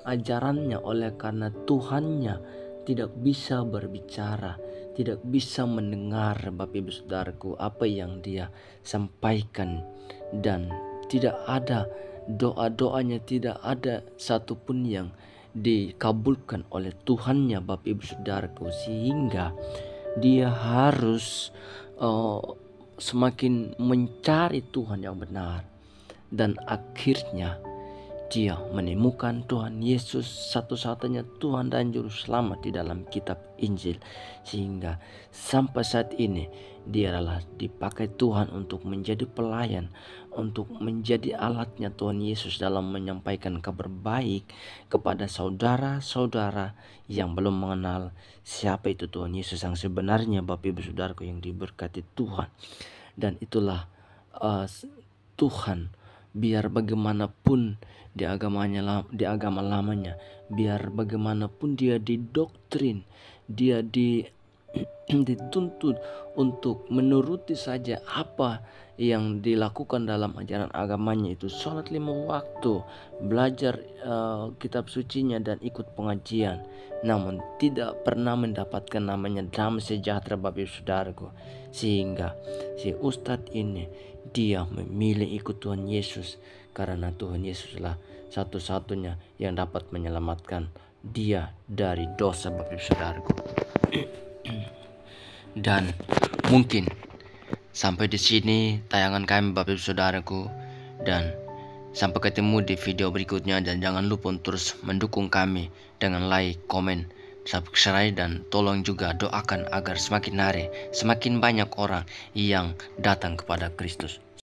Speaker 1: ajarannya, oleh karena Tuhannya tidak bisa berbicara, tidak bisa mendengar Bapak Ibu Saudaraku apa yang dia sampaikan, dan tidak ada doa-doanya, tidak ada satupun yang dikabulkan oleh Tuhannya Bapak Ibu Saudaraku, sehingga dia harus semakin mencari Tuhan yang benar. Dan akhirnya dia menemukan Tuhan Yesus, satu-satunya Tuhan dan Juru Selamat di dalam kitab Injil. Sehingga sampai saat ini dia adalah dipakai Tuhan untuk menjadi pelayan, untuk menjadi alatnya Tuhan Yesus dalam menyampaikan kabar baik kepada saudara-saudara yang belum mengenal siapa itu Tuhan Yesus yang sebenarnya Bapak Ibu Saudaraku yang diberkati Tuhan. Dan itulah Tuhan, biar bagaimanapun di agama lamanya, biar bagaimanapun dia didoktrin, dia dituntut untuk menuruti saja apa yang dilakukan dalam ajaran agamanya, itu sholat 5 waktu, belajar kitab sucinya dan ikut pengajian, namun tidak pernah mendapatkan namanya damai sejahtera Bapak Ibu Saudaraku. Sehingga si ustadz ini dia memilih ikut Tuhan Yesus karena Tuhan Yesuslah satu-satunya yang dapat menyelamatkan dia dari dosa Bapak Ibu Saudaraku. Dan mungkin sampai di sini tayangan kami Bapak Ibu Saudaraku, dan sampai ketemu di video berikutnya. Dan jangan lupa untuk terus mendukung kami dengan like, komen, subscribe, dan tolong juga doakan agar semakin hari semakin banyak orang yang datang kepada Kristus.